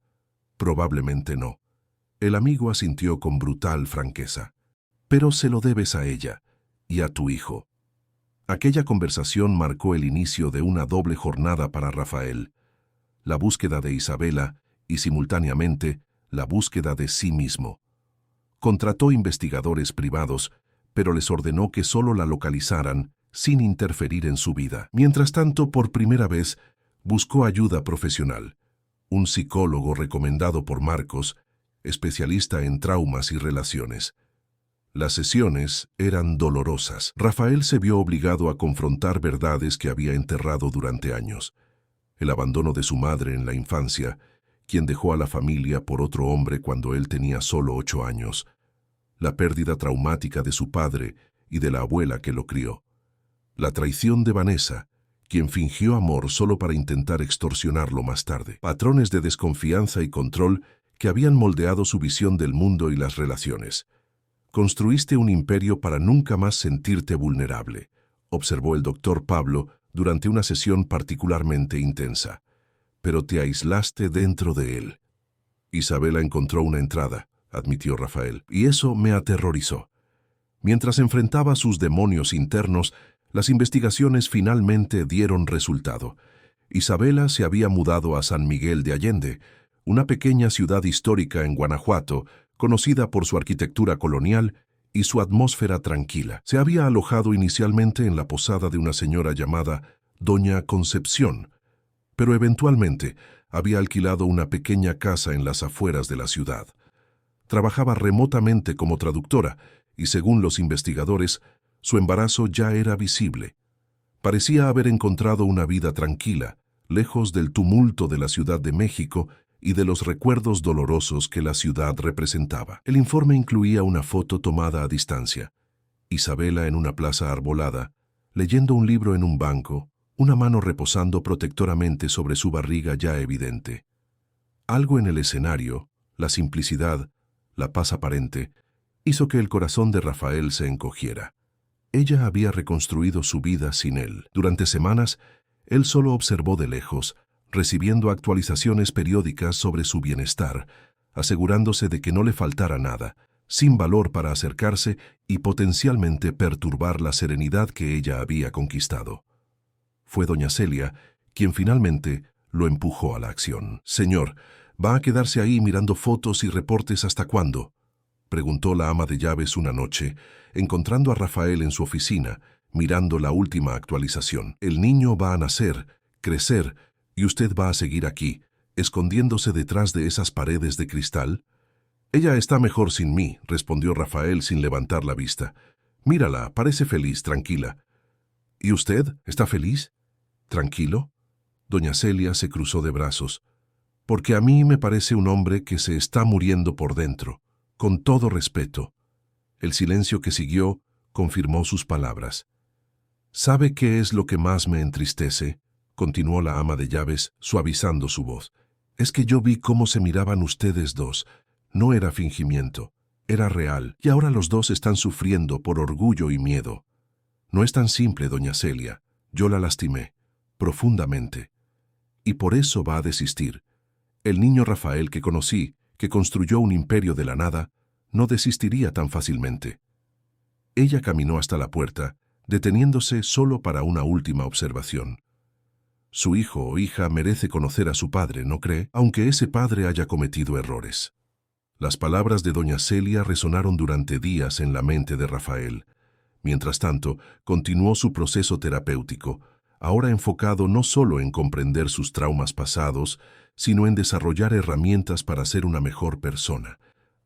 «Probablemente no». El amigo asintió con brutal franqueza. «Pero se lo debes a ella y a tu hijo». Aquella conversación marcó el inicio de una doble jornada para Rafael. La búsqueda de Isabela y, simultáneamente, la búsqueda de sí mismo. Contrató investigadores privados, pero les ordenó que solo la localizaran sin interferir en su vida. Mientras tanto, por primera vez, buscó ayuda profesional. Un psicólogo recomendado por Marcos, especialista en traumas y relaciones. Las sesiones eran dolorosas. Rafael se vio obligado a confrontar verdades que había enterrado durante años. El abandono de su madre en la infancia, quien dejó a la familia por otro hombre cuando él tenía solo 8 años. La pérdida traumática de su padre y de la abuela que lo crió. La traición de Vanessa, quien fingió amor solo para intentar extorsionarlo más tarde. Patrones de desconfianza y control que habían moldeado su visión del mundo y las relaciones. «Construiste un imperio para nunca más sentirte vulnerable», observó el doctor Pablo durante una sesión particularmente intensa. «Pero te aislaste dentro de él». «Isabela encontró una entrada», admitió Rafael, «y eso me aterrorizó». Mientras enfrentaba sus demonios internos, las investigaciones finalmente dieron resultado. Isabela se había mudado a San Miguel de Allende, una pequeña ciudad histórica en Guanajuato, conocida por su arquitectura colonial y su atmósfera tranquila. Se había alojado inicialmente en la posada de una señora llamada Doña Concepción, pero eventualmente había alquilado una pequeña casa en las afueras de la ciudad. Trabajaba remotamente como traductora y, según los investigadores, su embarazo ya era visible. Parecía haber encontrado una vida tranquila, lejos del tumulto de la Ciudad de México y de los recuerdos dolorosos que la ciudad representaba. El informe incluía una foto tomada a distancia. Isabela en una plaza arbolada, leyendo un libro en un banco, una mano reposando protectoramente sobre su barriga ya evidente. Algo en el escenario, la simplicidad, la paz aparente, hizo que el corazón de Rafael se encogiera. Ella había reconstruido su vida sin él. Durante semanas, él solo observó de lejos, recibiendo actualizaciones periódicas sobre su bienestar, asegurándose de que no le faltara nada, sin valor para acercarse y potencialmente perturbar la serenidad que ella había conquistado. Fue doña Celia quien finalmente lo empujó a la acción. «Señor, ¿va a quedarse ahí mirando fotos y reportes hasta cuándo?», preguntó la ama de llaves una noche, encontrando a Rafael en su oficina, mirando la última actualización. «El niño va a nacer, crecer, y usted va a seguir aquí, escondiéndose detrás de esas paredes de cristal». «Ella está mejor sin mí», respondió Rafael sin levantar la vista. «Mírala, parece feliz, tranquila». «¿Y usted? ¿Está feliz? ¿Tranquilo?». Doña Celia se cruzó de brazos. «Porque a mí me parece un hombre que se está muriendo por dentro, con todo respeto». El silencio que siguió confirmó sus palabras. «¿Sabe qué es lo que más me entristece?», continuó la ama de llaves, suavizando su voz. «Es que yo vi cómo se miraban ustedes dos. No era fingimiento, era real, y ahora los dos están sufriendo por orgullo y miedo. No es tan simple, doña Celia. Yo la lastimé, profundamente. Y por eso va a desistir. El niño Rafael que conocí, que construyó un imperio de la nada, no desistiría tan fácilmente». Ella caminó hasta la puerta, deteniéndose solo para una última observación. Su hijo o hija merece conocer a su padre, ¿no cree? Aunque ese padre haya cometido errores. Las palabras de doña Celia resonaron durante días en la mente de Rafael. Mientras tanto, continuó su proceso terapéutico, ahora enfocado no solo en comprender sus traumas pasados, sino en desarrollar herramientas para ser una mejor persona,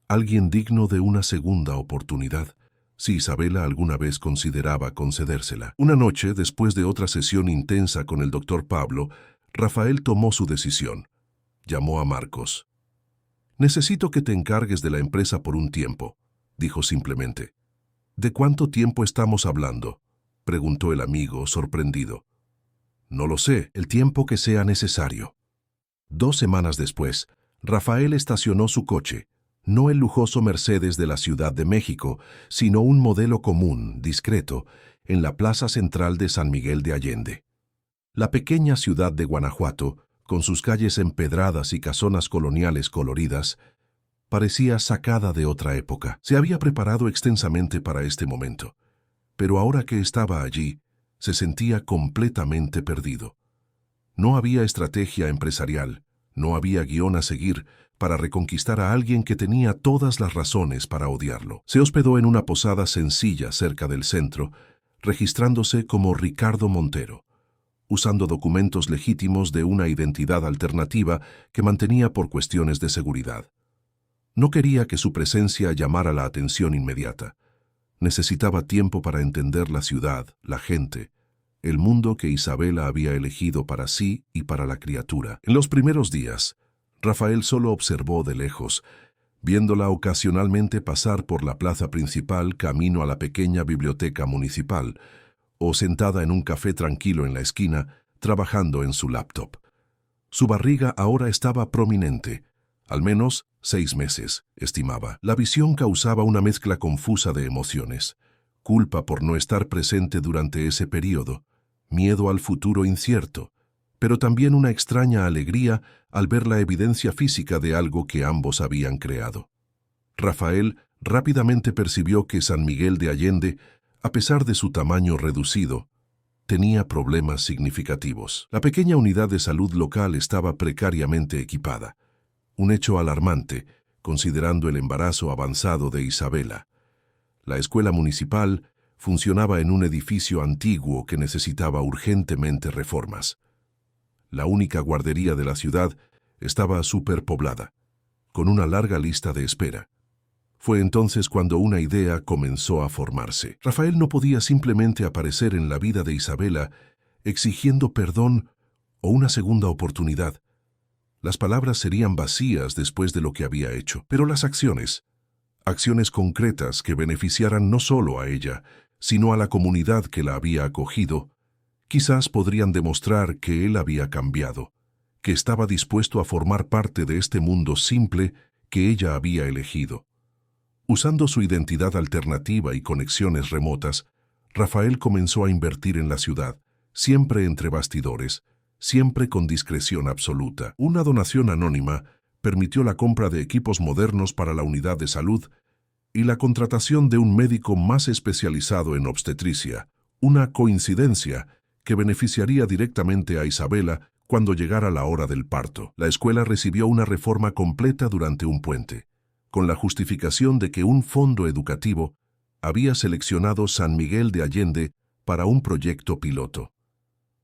alguien digno de una segunda oportunidad, si Isabela alguna vez consideraba concedérsela. Una noche, después de otra sesión intensa con el doctor Pablo, Rafael tomó su decisión. Llamó a Marcos. «Necesito que te encargues de la empresa por un tiempo», dijo simplemente. «¿De cuánto tiempo estamos hablando?», preguntó el amigo, sorprendido. «No lo sé, el tiempo que sea necesario». 2 semanas después, Rafael estacionó su coche, no el lujoso Mercedes de la Ciudad de México, sino un modelo común, discreto, en la plaza central de San Miguel de Allende. La pequeña ciudad de Guanajuato, con sus calles empedradas y casonas coloniales coloridas, parecía sacada de otra época. Se había preparado extensamente para este momento, pero ahora que estaba allí, se sentía completamente perdido. No había estrategia empresarial, no había guión a seguir para reconquistar a alguien que tenía todas las razones para odiarlo. Se hospedó en una posada sencilla cerca del centro, registrándose como Ricardo Montero, usando documentos legítimos de una identidad alternativa que mantenía por cuestiones de seguridad. No quería que su presencia llamara la atención inmediata. Necesitaba tiempo para entender la ciudad, la gente, el mundo que Isabela había elegido para sí y para la criatura. En los primeros días, Rafael solo observó de lejos, viéndola ocasionalmente pasar por la plaza principal camino a la pequeña biblioteca municipal, o sentada en un café tranquilo en la esquina, trabajando en su laptop. Su barriga ahora estaba prominente, al menos 6 meses, estimaba. La visión causaba una mezcla confusa de emociones: culpa por no estar presente durante ese periodo, miedo al futuro incierto, pero también una extraña alegría al ver la evidencia física de algo que ambos habían creado. Rafael rápidamente percibió que San Miguel de Allende, a pesar de su tamaño reducido, tenía problemas significativos. La pequeña unidad de salud local estaba precariamente equipada, un hecho alarmante, considerando el embarazo avanzado de Isabela. La escuela municipal funcionaba en un edificio antiguo que necesitaba urgentemente reformas. La única guardería de la ciudad estaba superpoblada, con una larga lista de espera. Fue entonces cuando una idea comenzó a formarse. Rafael no podía simplemente aparecer en la vida de Isabela exigiendo perdón o una segunda oportunidad. Las palabras serían vacías después de lo que había hecho, pero las acciones concretas que beneficiaran no solo a ella, sino a la comunidad que la había acogido, quizás podrían demostrar que él había cambiado, que estaba dispuesto a formar parte de este mundo simple que ella había elegido. Usando su identidad alternativa y conexiones remotas, Rafael comenzó a invertir en la ciudad, siempre entre bastidores, siempre con discreción absoluta. Una donación anónima permitió la compra de equipos modernos para la unidad de salud y la contratación de un médico más especializado en obstetricia, una coincidencia que beneficiaría directamente a Isabela cuando llegara la hora del parto. La escuela recibió una reforma completa durante un puente, con la justificación de que un fondo educativo había seleccionado San Miguel de Allende para un proyecto piloto.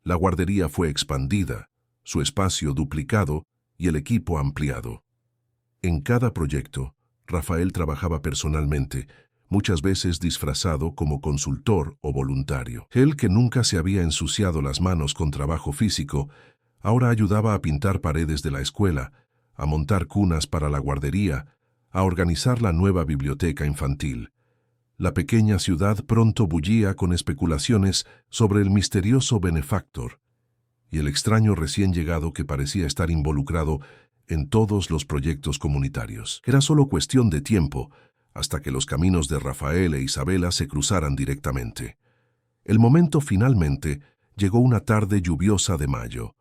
La guardería fue expandida, su espacio duplicado y el equipo ampliado. En cada proyecto, Rafael trabajaba personalmente, muchas veces disfrazado como consultor o voluntario. Él, que nunca se había ensuciado las manos con trabajo físico, ahora ayudaba a pintar paredes de la escuela, a montar cunas para la guardería, a organizar la nueva biblioteca infantil. La pequeña ciudad pronto bullía con especulaciones sobre el misterioso benefactor y el extraño recién llegado que parecía estar involucrado en todos los proyectos comunitarios. Era solo cuestión de tiempo hasta que los caminos de Rafael e Isabela se cruzaran directamente. El momento finalmente llegó una tarde lluviosa de mayo.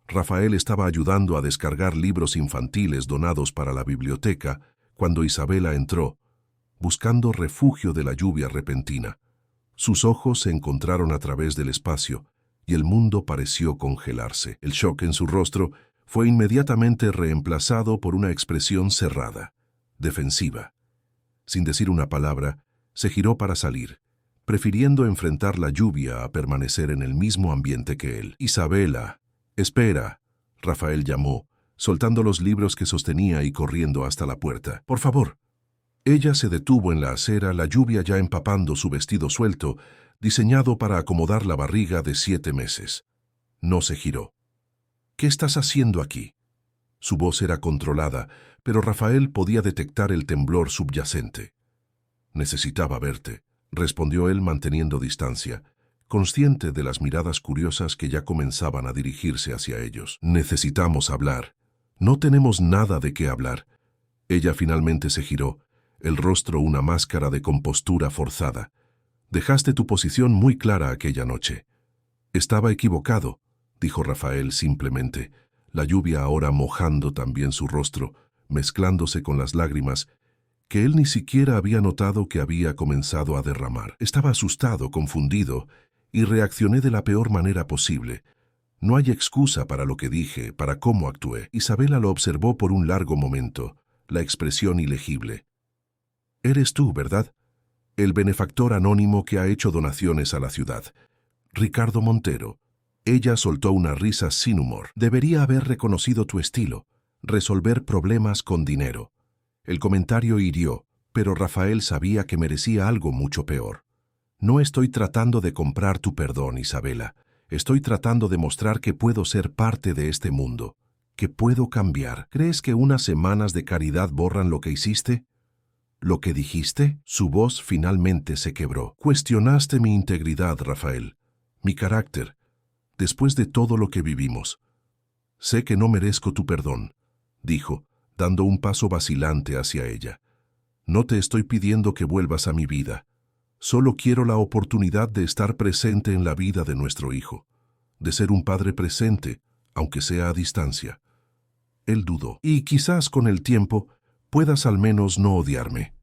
Rafael estaba ayudando a descargar libros infantiles donados para la biblioteca cuando Isabela entró, buscando refugio de la lluvia repentina. Sus ojos se encontraron a través del espacio y el mundo pareció congelarse. El shock en su rostro fue inmediatamente reemplazado por una expresión cerrada, defensiva. Sin decir una palabra, se giró para salir, prefiriendo enfrentar la lluvia a permanecer en el mismo ambiente que él. «Isabela, espera», Rafael llamó, soltando los libros que sostenía y corriendo hasta la puerta. «Por favor». Ella se detuvo en la acera, la lluvia ya empapando su vestido suelto, diseñado para acomodar la barriga de 7 meses. No se giró. «¿Qué estás haciendo aquí?». Su voz era controlada, pero Rafael podía detectar el temblor subyacente. «Necesitaba verte», respondió él manteniendo distancia, consciente de las miradas curiosas que ya comenzaban a dirigirse hacia ellos. «Necesitamos hablar. No tenemos nada de qué hablar». Ella finalmente se giró, el rostro una máscara de compostura forzada. «Dejaste tu posición muy clara aquella noche». «Estaba equivocado», dijo Rafael simplemente, la lluvia ahora mojando también su rostro, mezclándose con las lágrimas, que él ni siquiera había notado que había comenzado a derramar. Estaba asustado, confundido, y reaccioné de la peor manera posible. No hay excusa para lo que dije, para cómo actué. Isabela lo observó por un largo momento, la expresión ilegible. «Eres tú, ¿verdad? El benefactor anónimo que ha hecho donaciones a la ciudad. Ricardo Montero». Ella soltó una risa sin humor. «Debería haber reconocido tu estilo, resolver problemas con dinero». El comentario hirió, pero Rafael sabía que merecía algo mucho peor. «No estoy tratando de comprar tu perdón, Isabela. Estoy tratando de mostrar que puedo ser parte de este mundo, que puedo cambiar. ¿Crees que unas semanas de caridad borran lo que hiciste? ¿Lo que dijiste?» Su voz finalmente se quebró. «Cuestionaste mi integridad, Rafael, mi carácter, después de todo lo que vivimos. Sé que no merezco tu perdón», dijo, dando un paso vacilante hacia ella. «No te estoy pidiendo que vuelvas a mi vida. Solo quiero la oportunidad de estar presente en la vida de nuestro hijo, de ser un padre presente, aunque sea a distancia». Él dudó. «Y quizás con el tiempo puedas al menos no odiarme».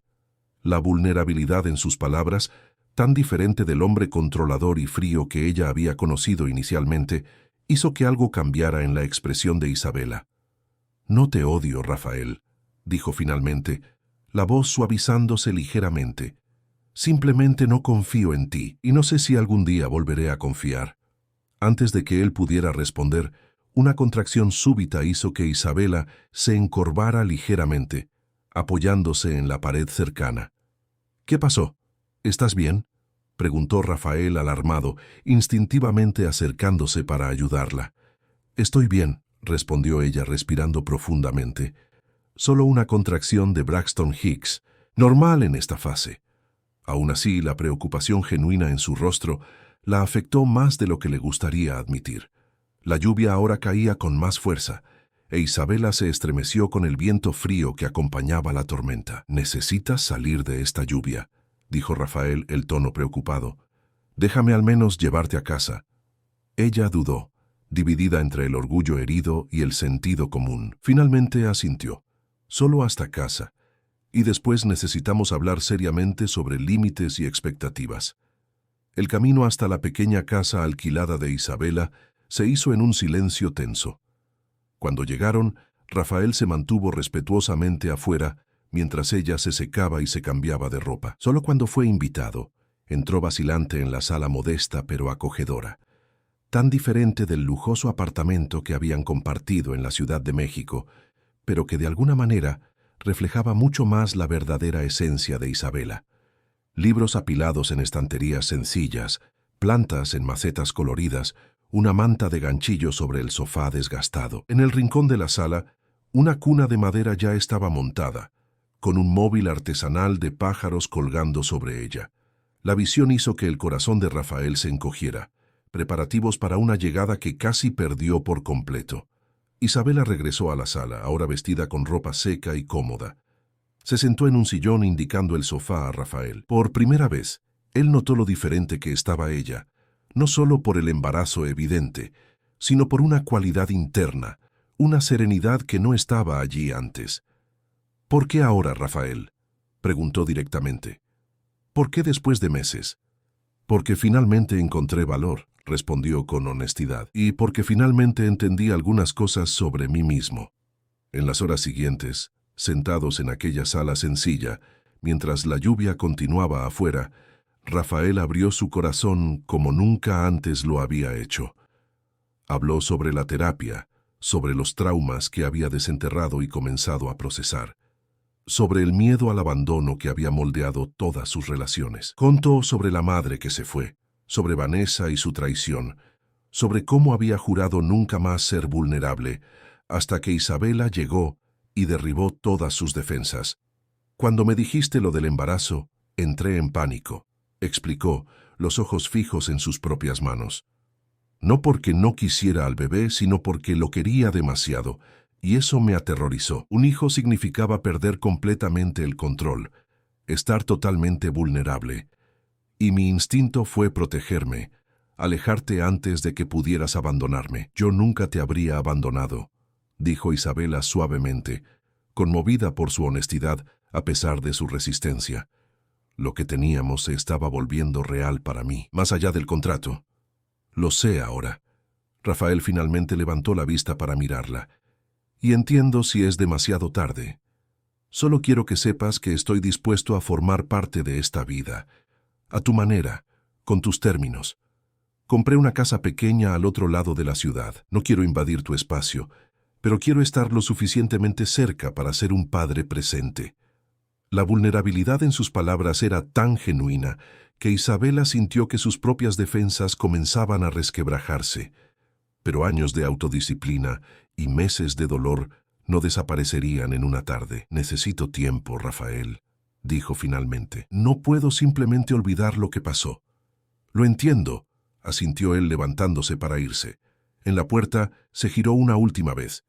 La vulnerabilidad en sus palabras, tan diferente del hombre controlador y frío que ella había conocido inicialmente, hizo que algo cambiara en la expresión de Isabela. «No te odio, Rafael», dijo finalmente, la voz suavizándose ligeramente. «Simplemente no confío en ti, y no sé si algún día volveré a confiar». Antes de que él pudiera responder, una contracción súbita hizo que Isabela se encorvara ligeramente, apoyándose en la pared cercana. «¿Qué pasó? ¿Estás bien?», preguntó Rafael alarmado, instintivamente acercándose para ayudarla. Estoy bien, respondió ella respirando profundamente. Solo una contracción de Braxton Hicks, normal en esta fase. Aún así, la preocupación genuina en su rostro la afectó más de lo que le gustaría admitir. La lluvia ahora caía con más fuerza, e Isabela se estremeció con el viento frío que acompañaba la tormenta. «Necesitas salir de esta lluvia», dijo Rafael, el tono preocupado. «Déjame al menos llevarte a casa». Ella dudó, dividida entre el orgullo herido y el sentido común. Finalmente asintió. «Solo hasta casa. Y después necesitamos hablar seriamente sobre límites y expectativas». El camino hasta la pequeña casa alquilada de Isabela se hizo en un silencio tenso. Cuando llegaron, Rafael se mantuvo respetuosamente afuera mientras ella se secaba y se cambiaba de ropa. Solo cuando fue invitado, entró vacilante en la sala modesta pero acogedora, tan diferente del lujoso apartamento que habían compartido en la Ciudad de México, pero que de alguna manera reflejaba mucho más la verdadera esencia de Isabela. Libros apilados en estanterías sencillas, plantas en macetas coloridas, una manta de ganchillo sobre el sofá desgastado. En el rincón de la sala, una cuna de madera ya estaba montada, con un móvil artesanal de pájaros colgando sobre ella. La visión hizo que el corazón de Rafael se encogiera, preparativos para una llegada que casi perdió por completo. Isabela regresó a la sala, ahora vestida con ropa seca y cómoda. Se sentó en un sillón indicando el sofá a Rafael. Por primera vez, él notó lo diferente que estaba ella, no solo por el embarazo evidente, sino por una cualidad interna, una serenidad que no estaba allí antes. «¿Por qué ahora, Rafael?», preguntó directamente. «¿Por qué después de meses?». «Porque finalmente encontré valor», respondió con honestidad, «y porque finalmente entendí algunas cosas sobre mí mismo». En las horas siguientes, sentados en aquella sala sencilla, mientras la lluvia continuaba afuera, Rafael abrió su corazón como nunca antes lo había hecho. Habló sobre la terapia, sobre los traumas que había desenterrado y comenzado a procesar, sobre el miedo al abandono que había moldeado todas sus relaciones. Contó sobre la madre que se fue, sobre Vanessa y su traición, sobre cómo había jurado nunca más ser vulnerable, hasta que Isabela llegó y derribó todas sus defensas. «Cuando me dijiste lo del embarazo, entré en pánico», explicó, los ojos fijos en sus propias manos. «No porque no quisiera al bebé, sino porque lo quería demasiado, y eso me aterrorizó. Un hijo significaba perder completamente el control, estar totalmente vulnerable. Y mi instinto fue protegerme, alejarte antes de que pudieras abandonarme. Yo nunca te habría abandonado», dijo Isabela suavemente, conmovida por su honestidad a pesar de su resistencia. «Lo que teníamos se estaba volviendo real para mí, más allá del contrato. Lo sé ahora». Rafael finalmente levantó la vista para mirarla. «Y entiendo si es demasiado tarde. Solo quiero que sepas que estoy dispuesto a formar parte de esta vida, a tu manera, con tus términos. Compré una casa pequeña al otro lado de la ciudad. No quiero invadir tu espacio, pero quiero estar lo suficientemente cerca para ser un padre presente». La vulnerabilidad en sus palabras era tan genuina que Isabela sintió que sus propias defensas comenzaban a resquebrajarse. Pero años de autodisciplina y meses de dolor no desaparecerían en una tarde. «Necesito tiempo, Rafael», dijo finalmente. «No puedo simplemente olvidar lo que pasó». «Lo entiendo», asintió él levantándose para irse. En la puerta se giró una última vez.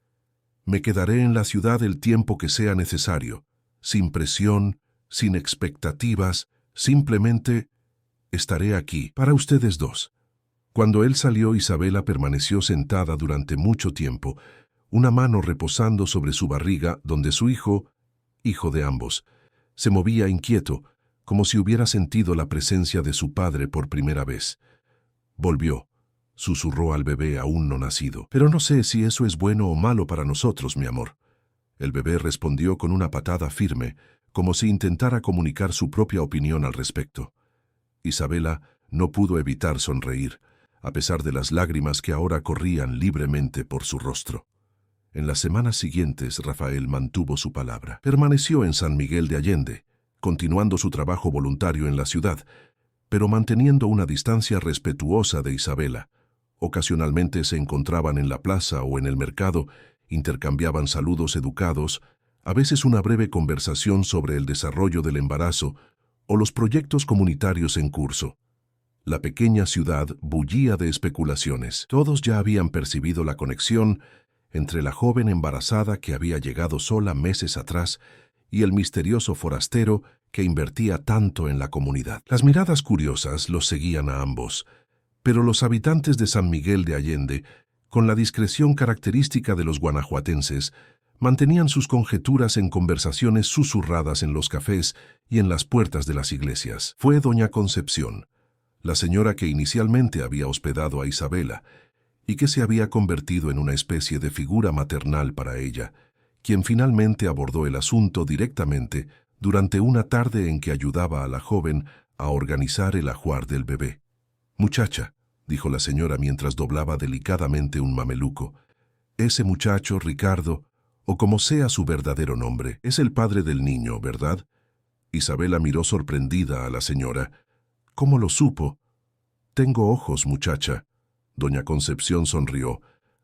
«Me quedaré en la ciudad el tiempo que sea necesario, sin presión, sin expectativas, simplemente estaré aquí para ustedes dos». Cuando él salió, Isabela permaneció sentada durante mucho tiempo, una mano reposando sobre su barriga donde su hijo de ambos, se movía inquieto, como si hubiera sentido la presencia de su padre por primera vez. Volvió, susurró al bebé aún no nacido. «Pero no sé si eso es bueno o malo para nosotros, mi amor». El bebé respondió con una patada firme, como si intentara comunicar su propia opinión al respecto. Isabela no pudo evitar sonreír, a pesar de las lágrimas que ahora corrían libremente por su rostro. En las semanas siguientes, Rafael mantuvo su palabra. Permaneció en San Miguel de Allende, continuando su trabajo voluntario en la ciudad, pero manteniendo una distancia respetuosa de Isabela, Ocasionalmente se encontraban en la plaza o en el mercado, intercambiaban saludos educados, a veces una breve conversación sobre el desarrollo del embarazo o los proyectos comunitarios en curso. La pequeña ciudad bullía de especulaciones. Todos ya habían percibido la conexión entre la joven embarazada que había llegado sola meses atrás y el misterioso forastero que invertía tanto en la comunidad. Las miradas curiosas los seguían a ambos, pero los habitantes de San Miguel de Allende, con la discreción característica de los guanajuatenses, mantenían sus conjeturas en conversaciones susurradas en los cafés y en las puertas de las iglesias. Fue doña Concepción, la señora que inicialmente había hospedado a Isabela y que se había convertido en una especie de figura maternal para ella, quien finalmente abordó el asunto directamente durante una tarde en que ayudaba a la joven a organizar el ajuar del bebé. «Muchacha», dijo la señora mientras doblaba delicadamente un mameluco, «ese muchacho, Ricardo, o como sea su verdadero nombre, es el padre del niño, ¿verdad?» Isabela miró sorprendida a la señora. «¿Cómo lo supo?» «Tengo ojos, muchacha». Doña Concepción sonrió.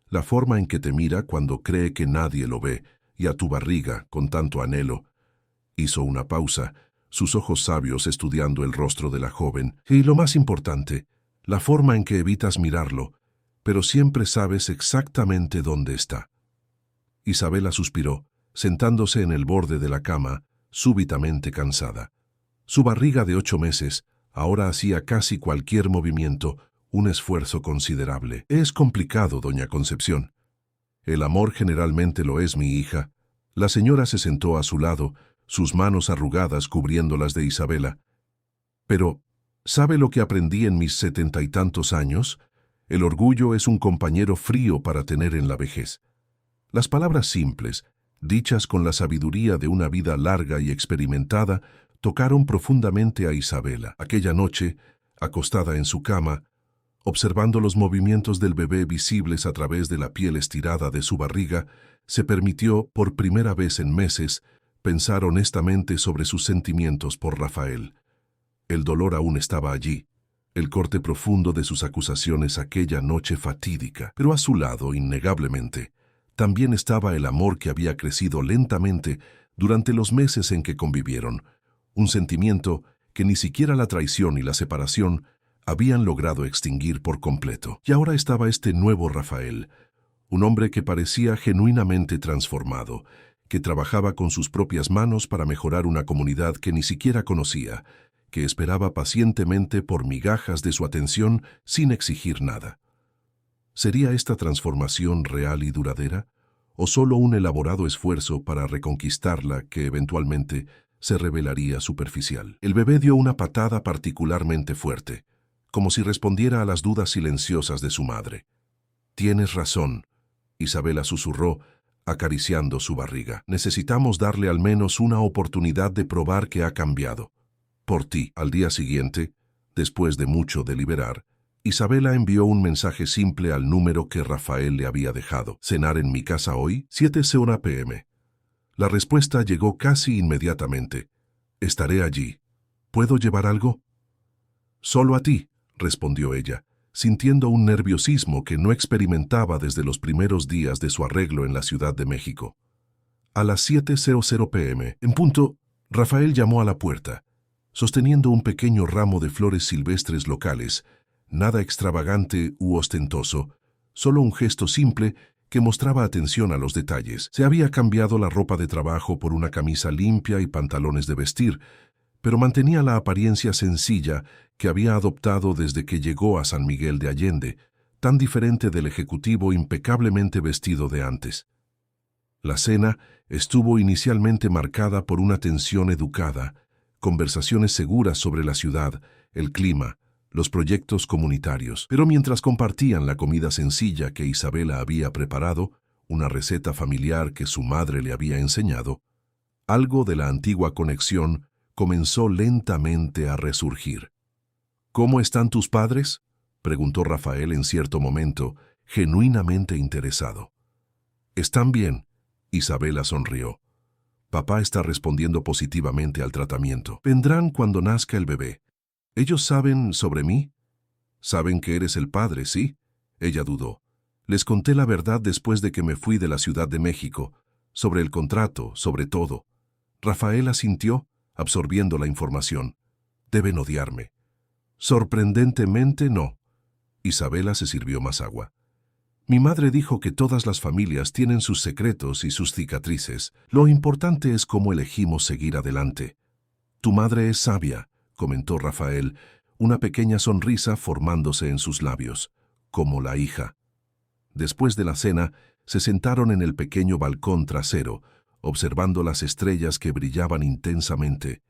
«La forma en que te mira cuando cree que nadie lo ve, y a tu barriga, con tanto anhelo». Hizo una pausa, sus ojos sabios estudiando el rostro de la joven. «Y lo más importante, la forma en que evitas mirarlo, pero siempre sabes exactamente dónde está». Isabela suspiró, sentándose en el borde de la cama, súbitamente cansada. Su barriga de 8 meses ahora hacía casi cualquier movimiento, un esfuerzo considerable. «Es complicado, doña Concepción». «El amor generalmente lo es, mi hija». La señora se sentó a su lado, sus manos arrugadas cubriendo las de Isabela. «Pero, ¿sabe lo que aprendí en mis 70 y tantos años? El orgullo es un compañero frío para tener en la vejez». Las palabras simples, dichas con la sabiduría de una vida larga y experimentada, tocaron profundamente a Isabela. Aquella noche, acostada en su cama, observando los movimientos del bebé visibles a través de la piel estirada de su barriga, se permitió, por primera vez en meses, pensar honestamente sobre sus sentimientos por Rafael. El dolor aún estaba allí, el corte profundo de sus acusaciones aquella noche fatídica, pero a su lado, innegablemente, también estaba el amor que había crecido lentamente durante los meses en que convivieron, un sentimiento que ni siquiera la traición y la separación habían logrado extinguir por completo. Y ahora estaba este nuevo Rafael, un hombre que parecía genuinamente transformado, que trabajaba con sus propias manos para mejorar una comunidad que ni siquiera conocía, que esperaba pacientemente por migajas de su atención sin exigir nada. ¿Sería esta transformación real y duradera, o solo un elaborado esfuerzo para reconquistarla que eventualmente se revelaría superficial? El bebé dio una patada particularmente fuerte, como si respondiera a las dudas silenciosas de su madre. «Tienes razón», Isabela susurró, acariciando su barriga. «Necesitamos darle al menos una oportunidad de probar que ha cambiado. Por ti». Al día siguiente, después de mucho deliberar, Isabela envió un mensaje simple al número que Rafael le había dejado. «¿Cenar en mi casa hoy? 7:00 p.m». La respuesta llegó casi inmediatamente. «Estaré allí. ¿Puedo llevar algo?» «Solo a ti», respondió ella, sintiendo un nerviosismo que no experimentaba desde los primeros días de su arreglo en la Ciudad de México. A las 7:00 p.m., en punto, Rafael llamó a la puerta, sosteniendo un pequeño ramo de flores silvestres locales, nada extravagante u ostentoso, solo un gesto simple que mostraba atención a los detalles. Se había cambiado la ropa de trabajo por una camisa limpia y pantalones de vestir, pero mantenía la apariencia sencilla que había adoptado desde que llegó a San Miguel de Allende, tan diferente del ejecutivo impecablemente vestido de antes. La cena estuvo inicialmente marcada por una tensión educada, conversaciones seguras sobre la ciudad, el clima, los proyectos comunitarios. Pero mientras compartían la comida sencilla que Isabela había preparado, una receta familiar que su madre le había enseñado, algo de la antigua conexión comenzó lentamente a resurgir. «¿Cómo están tus padres?», preguntó Rafael en cierto momento, genuinamente interesado. «Están bien», Isabela sonrió. «Papá está respondiendo positivamente al tratamiento. Vendrán cuando nazca el bebé. ¿Ellos saben sobre mí? Saben que eres el padre, ¿sí? Ella dudó. Les conté la verdad después de que me fui de la Ciudad de México, sobre el contrato, sobre todo. Rafael asintió, absorbiendo la información. Deben odiarme. Sorprendentemente no. Isabela se sirvió más agua. Mi madre dijo que todas las familias tienen sus secretos y sus cicatrices. Lo importante es cómo elegimos seguir adelante. Tu madre es sabia, comentó Rafael, una pequeña sonrisa formándose en sus labios, como la hija. Después de la cena, se sentaron en el pequeño balcón trasero, observando las estrellas que brillaban intensamente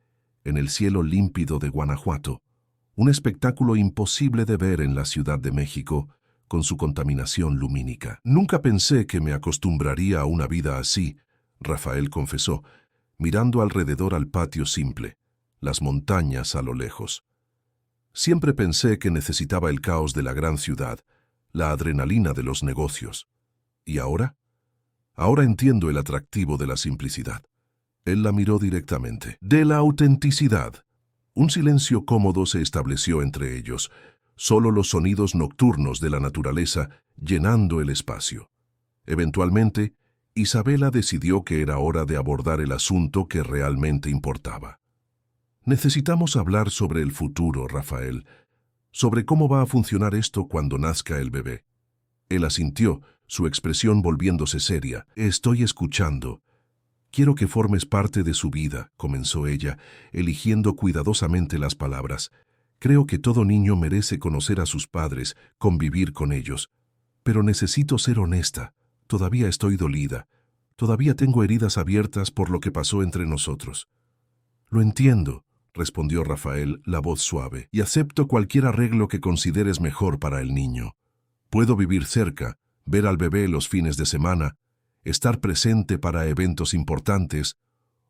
en el cielo límpido de Guanajuato, un espectáculo imposible de ver en la Ciudad de México, con su contaminación lumínica. Nunca pensé que me acostumbraría a una vida así, Rafael confesó, mirando alrededor al patio simple, las montañas a lo lejos. Siempre pensé que necesitaba el caos de la gran ciudad, la adrenalina de los negocios. ¿Y ahora? Ahora entiendo el atractivo de la simplicidad. Él la miró directamente. De la autenticidad. Un silencio cómodo se estableció entre ellos, solo los sonidos nocturnos de la naturaleza llenando el espacio. Eventualmente, Isabela decidió que era hora de abordar el asunto que realmente importaba. Necesitamos hablar sobre el futuro, Rafael, sobre cómo va a funcionar esto cuando nazca el bebé. Él asintió, su expresión volviéndose seria. Estoy escuchando. Quiero que formes parte de su vida, comenzó ella, eligiendo cuidadosamente las palabras. Creo que todo niño merece conocer a sus padres, convivir con ellos. Pero necesito ser honesta. Todavía estoy dolida. Todavía tengo heridas abiertas por lo que pasó entre nosotros. Lo entiendo, respondió Rafael, la voz suave, y acepto cualquier arreglo que consideres mejor para el niño. Puedo vivir cerca, ver al bebé los fines de semana, estar presente para eventos importantes,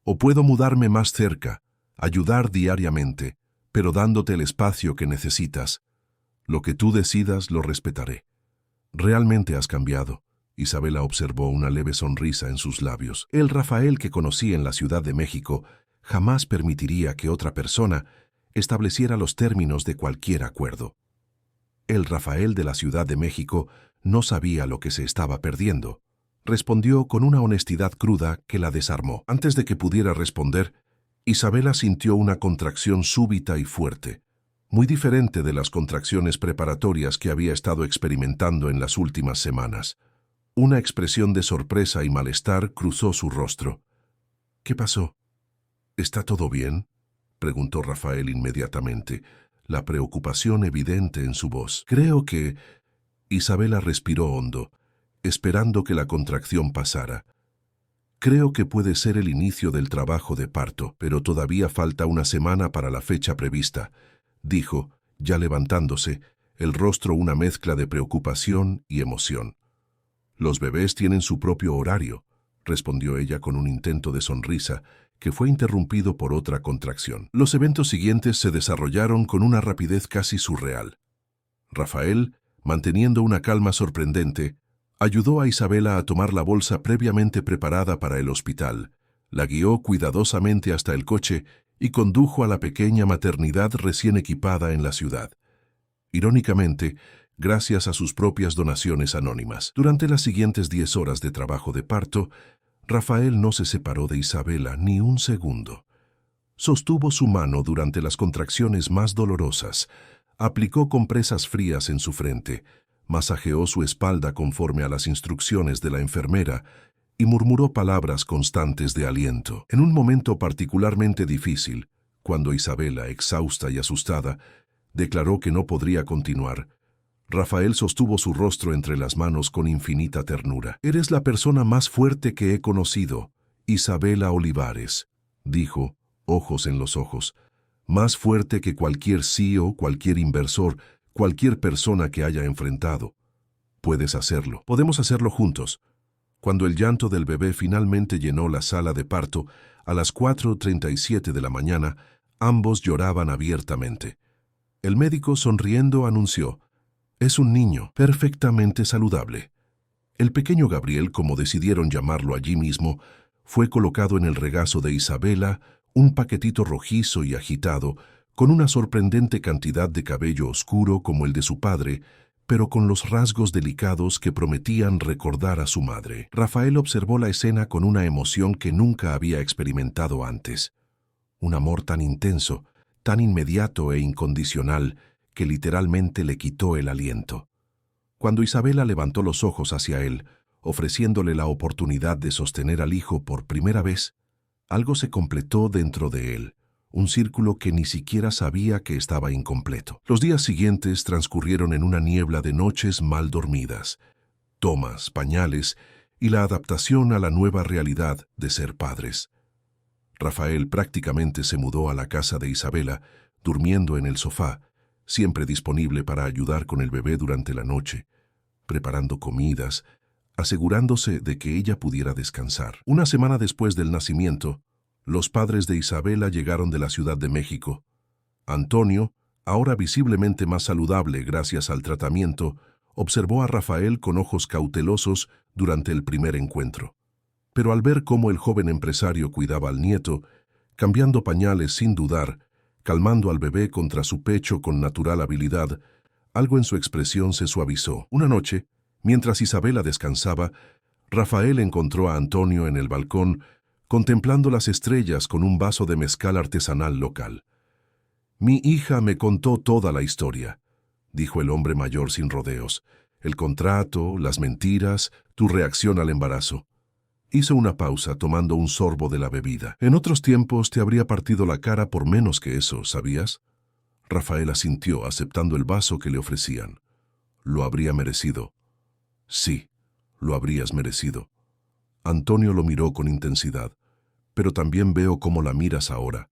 o puedo mudarme más cerca, ayudar diariamente, pero dándote el espacio que necesitas. Lo que tú decidas lo respetaré. Realmente has cambiado. Isabela observó una leve sonrisa en sus labios. El Rafael que conocí en la Ciudad de México jamás permitiría que otra persona estableciera los términos de cualquier acuerdo. El Rafael de la Ciudad de México no sabía lo que se estaba perdiendo. Respondió con una honestidad cruda que la desarmó. Antes de que pudiera responder, Isabela sintió una contracción súbita y fuerte, muy diferente de las contracciones preparatorias que había estado experimentando en las últimas semanas. Una expresión de sorpresa y malestar cruzó su rostro. ¿Qué pasó? ¿Está todo bien?, preguntó Rafael inmediatamente, la preocupación evidente en su voz. Creo que... Isabela respiró hondo, esperando que la contracción pasara. Creo que puede ser el inicio del trabajo de parto, pero todavía falta una semana para la fecha prevista, dijo, ya levantándose, el rostro una mezcla de preocupación y emoción. Los bebés tienen su propio horario, respondió ella con un intento de sonrisa, que fue interrumpido por otra contracción. Los eventos siguientes se desarrollaron con una rapidez casi surreal. Rafael, manteniendo una calma sorprendente, ayudó a Isabela a tomar la bolsa previamente preparada para el hospital, la guió cuidadosamente hasta el coche y condujo a la pequeña maternidad recién equipada en la ciudad. Irónicamente, gracias a sus propias donaciones anónimas. Durante las siguientes 10 horas de trabajo de parto, Rafael no se separó de Isabela ni un segundo. Sostuvo su mano durante las contracciones más dolorosas, aplicó compresas frías en su frente, masajeó su espalda conforme a las instrucciones de la enfermera y murmuró palabras constantes de aliento. En un momento particularmente difícil, cuando Isabela, exhausta y asustada, declaró que no podría continuar, Rafael sostuvo su rostro entre las manos con infinita ternura. «Eres la persona más fuerte que he conocido, Isabela Olivares», dijo, ojos en los ojos, «más fuerte que cualquier CEO, cualquier inversor, cualquier persona que haya enfrentado. Puedes hacerlo. Podemos hacerlo juntos». Cuando el llanto del bebé finalmente llenó la sala de parto, a las 4:37 de la mañana, ambos lloraban abiertamente. El médico, sonriendo, anunció: «Es un niño, perfectamente saludable». El pequeño Gabriel, como decidieron llamarlo allí mismo, fue colocado en el regazo de Isabela, un paquetito rojizo y agitado, con una sorprendente cantidad de cabello oscuro como el de su padre, pero con los rasgos delicados que prometían recordar a su madre. Rafael observó la escena con una emoción que nunca había experimentado antes. Un amor tan intenso, tan inmediato e incondicional, que literalmente le quitó el aliento. Cuando Isabela levantó los ojos hacia él, ofreciéndole la oportunidad de sostener al hijo por primera vez, algo se completó dentro de él, un círculo que ni siquiera sabía que estaba incompleto. Los días siguientes transcurrieron en una niebla de noches mal dormidas, tomas, pañales y la adaptación a la nueva realidad de ser padres. Rafael prácticamente se mudó a la casa de Isabela, durmiendo en el sofá, siempre disponible para ayudar con el bebé durante la noche, preparando comidas, asegurándose de que ella pudiera descansar. Una semana después del nacimiento, los padres de Isabela llegaron de la Ciudad de México. Antonio, ahora visiblemente más saludable gracias al tratamiento, observó a Rafael con ojos cautelosos durante el primer encuentro. Pero al ver cómo el joven empresario cuidaba al nieto, cambiando pañales sin dudar, calmando al bebé contra su pecho con natural habilidad, algo en su expresión se suavizó. Una noche, mientras Isabela descansaba, Rafael encontró a Antonio en el balcón, contemplando las estrellas con un vaso de mezcal artesanal local. «Mi hija me contó toda la historia», dijo el hombre mayor sin rodeos. «El contrato, las mentiras, tu reacción al embarazo». Hizo una pausa tomando un sorbo de la bebida. «En otros tiempos te habría partido la cara por menos que eso, ¿sabías?». Rafael asintió, aceptando el vaso que le ofrecían. «Lo habría merecido». «Sí, lo habrías merecido». Antonio lo miró con intensidad. «Pero también veo cómo la miras ahora.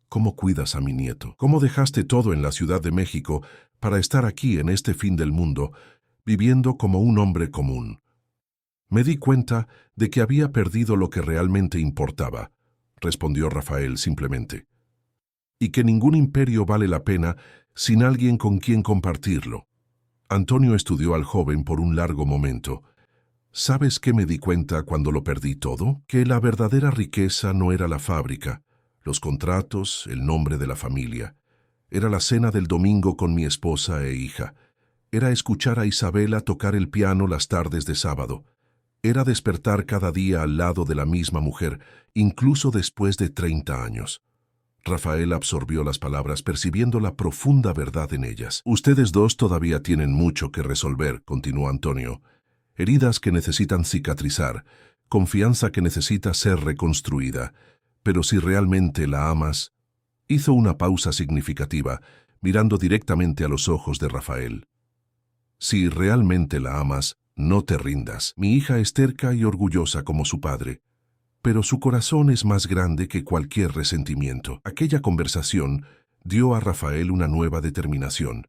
Cómo cuidas a mi nieto. Cómo dejaste todo en la Ciudad de México para estar aquí en este fin del mundo, viviendo como un hombre común». «Me di cuenta de que había perdido lo que realmente importaba», respondió Rafael simplemente. «Y que ningún imperio vale la pena sin alguien con quien compartirlo». Antonio estudió al joven por un largo momento. «¿Sabes qué me di cuenta cuando lo perdí todo? Que la verdadera riqueza no era la fábrica, los contratos, el nombre de la familia. Era la cena del domingo con mi esposa e hija. Era escuchar a Isabela tocar el piano las tardes de sábado. Era despertar cada día al lado de la misma mujer, incluso después de 30 años. Rafael absorbió las palabras percibiendo la profunda verdad en ellas. «Ustedes dos todavía tienen mucho que resolver», continuó Antonio. «Heridas que necesitan cicatrizar, confianza que necesita ser reconstruida. Pero si realmente la amas...». Hizo una pausa significativa, mirando directamente a los ojos de Rafael. «Si realmente la amas, no te rindas. Mi hija es terca y orgullosa como su padre, pero su corazón es más grande que cualquier resentimiento». Aquella conversación dio a Rafael una nueva determinación.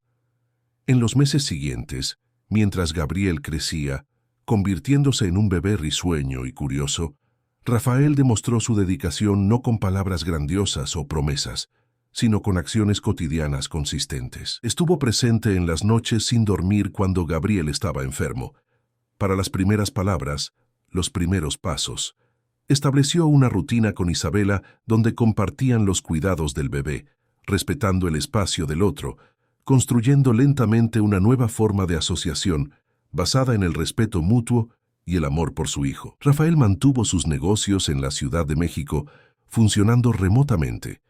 En los meses siguientes, mientras Gabriel crecía, convirtiéndose en un bebé risueño y curioso, Rafael demostró su dedicación no con palabras grandiosas o promesas, sino con acciones cotidianas consistentes. Estuvo presente en las noches sin dormir cuando Gabriel estaba enfermo. Para las primeras palabras, los primeros pasos. Estableció una rutina con Isabela donde compartían los cuidados del bebé, respetando el espacio del otro, construyendo lentamente una nueva forma de asociación basada en el respeto mutuo y el amor por su hijo. Rafael mantuvo sus negocios en la Ciudad de México, funcionando remotamente,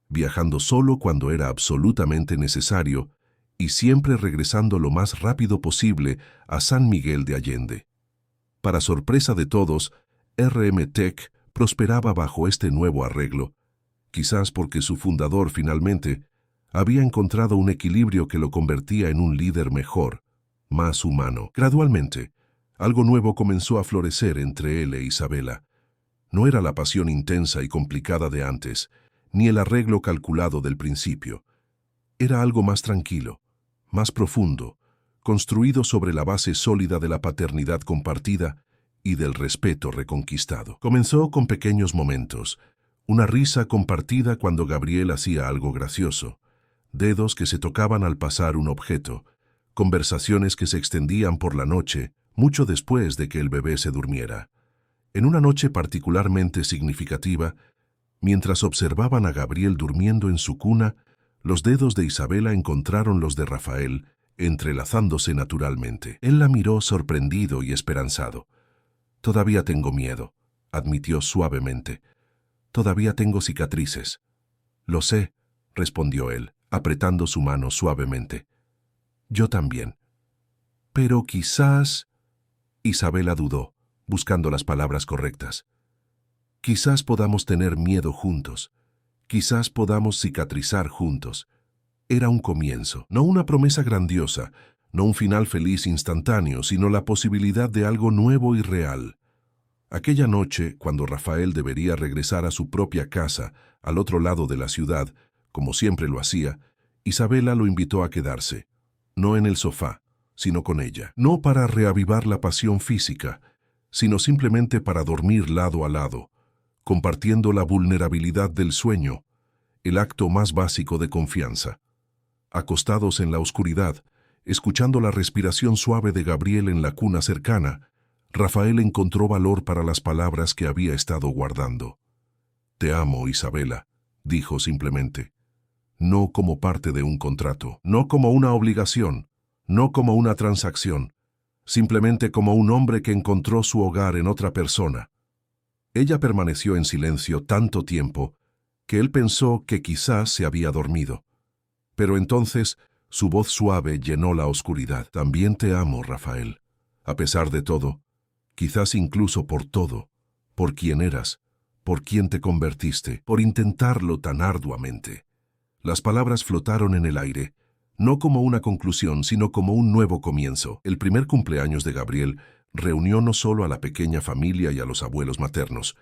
viajando solo cuando era absolutamente necesario y siempre regresando lo más rápido posible a San Miguel de Allende. Para sorpresa de todos, RM Tech prosperaba bajo este nuevo arreglo, quizás porque su fundador finalmente había encontrado un equilibrio que lo convertía en un líder mejor, más humano. Gradualmente, algo nuevo comenzó a florecer entre él e Isabela. No era la pasión intensa y complicada de antes, ni el arreglo calculado del principio. Era algo más tranquilo, más profundo, construido sobre la base sólida de la paternidad compartida y del respeto reconquistado. Comenzó con pequeños momentos, una risa compartida cuando Gabriel hacía algo gracioso, dedos que se tocaban al pasar un objeto, conversaciones que se extendían por la noche, mucho después de que el bebé se durmiera. En una noche particularmente significativa, mientras observaban a Gabriel durmiendo en su cuna, los dedos de Isabela encontraron los de Rafael entrelazándose naturalmente. Él la miró sorprendido y esperanzado. «Todavía tengo miedo», admitió suavemente. «Todavía tengo cicatrices». «Lo sé», respondió él, apretando su mano suavemente. «Yo también». «Pero quizás…» Isabela dudó, buscando las palabras correctas. «Quizás podamos tener miedo juntos. Quizás podamos cicatrizar juntos». Era un comienzo, no una promesa grandiosa, no un final feliz instantáneo, sino la posibilidad de algo nuevo y real. Aquella noche, cuando Rafael debería regresar a su propia casa, al otro lado de la ciudad, como siempre lo hacía, Isabela lo invitó a quedarse, no en el sofá, sino con ella. No para reavivar la pasión física, sino simplemente para dormir lado a lado, compartiendo la vulnerabilidad del sueño, el acto más básico de confianza. Acostados en la oscuridad, escuchando la respiración suave de Gabriel en la cuna cercana, Rafael encontró valor para las palabras que había estado guardando. «Te amo, Isabela», dijo simplemente. No como parte de un contrato, no como una obligación, no como una transacción, simplemente como un hombre que encontró su hogar en otra persona. Ella permaneció en silencio tanto tiempo que él pensó que quizás se había dormido. Pero entonces su voz suave llenó la oscuridad. «También te amo, Rafael. A pesar de todo, quizás incluso por todo, por quien eras, por quien te convertiste, por intentarlo tan arduamente». Las palabras flotaron en el aire, no como una conclusión, sino como un nuevo comienzo. El primer cumpleaños de Gabriel reunió no solo a la pequeña familia y a los abuelos maternos,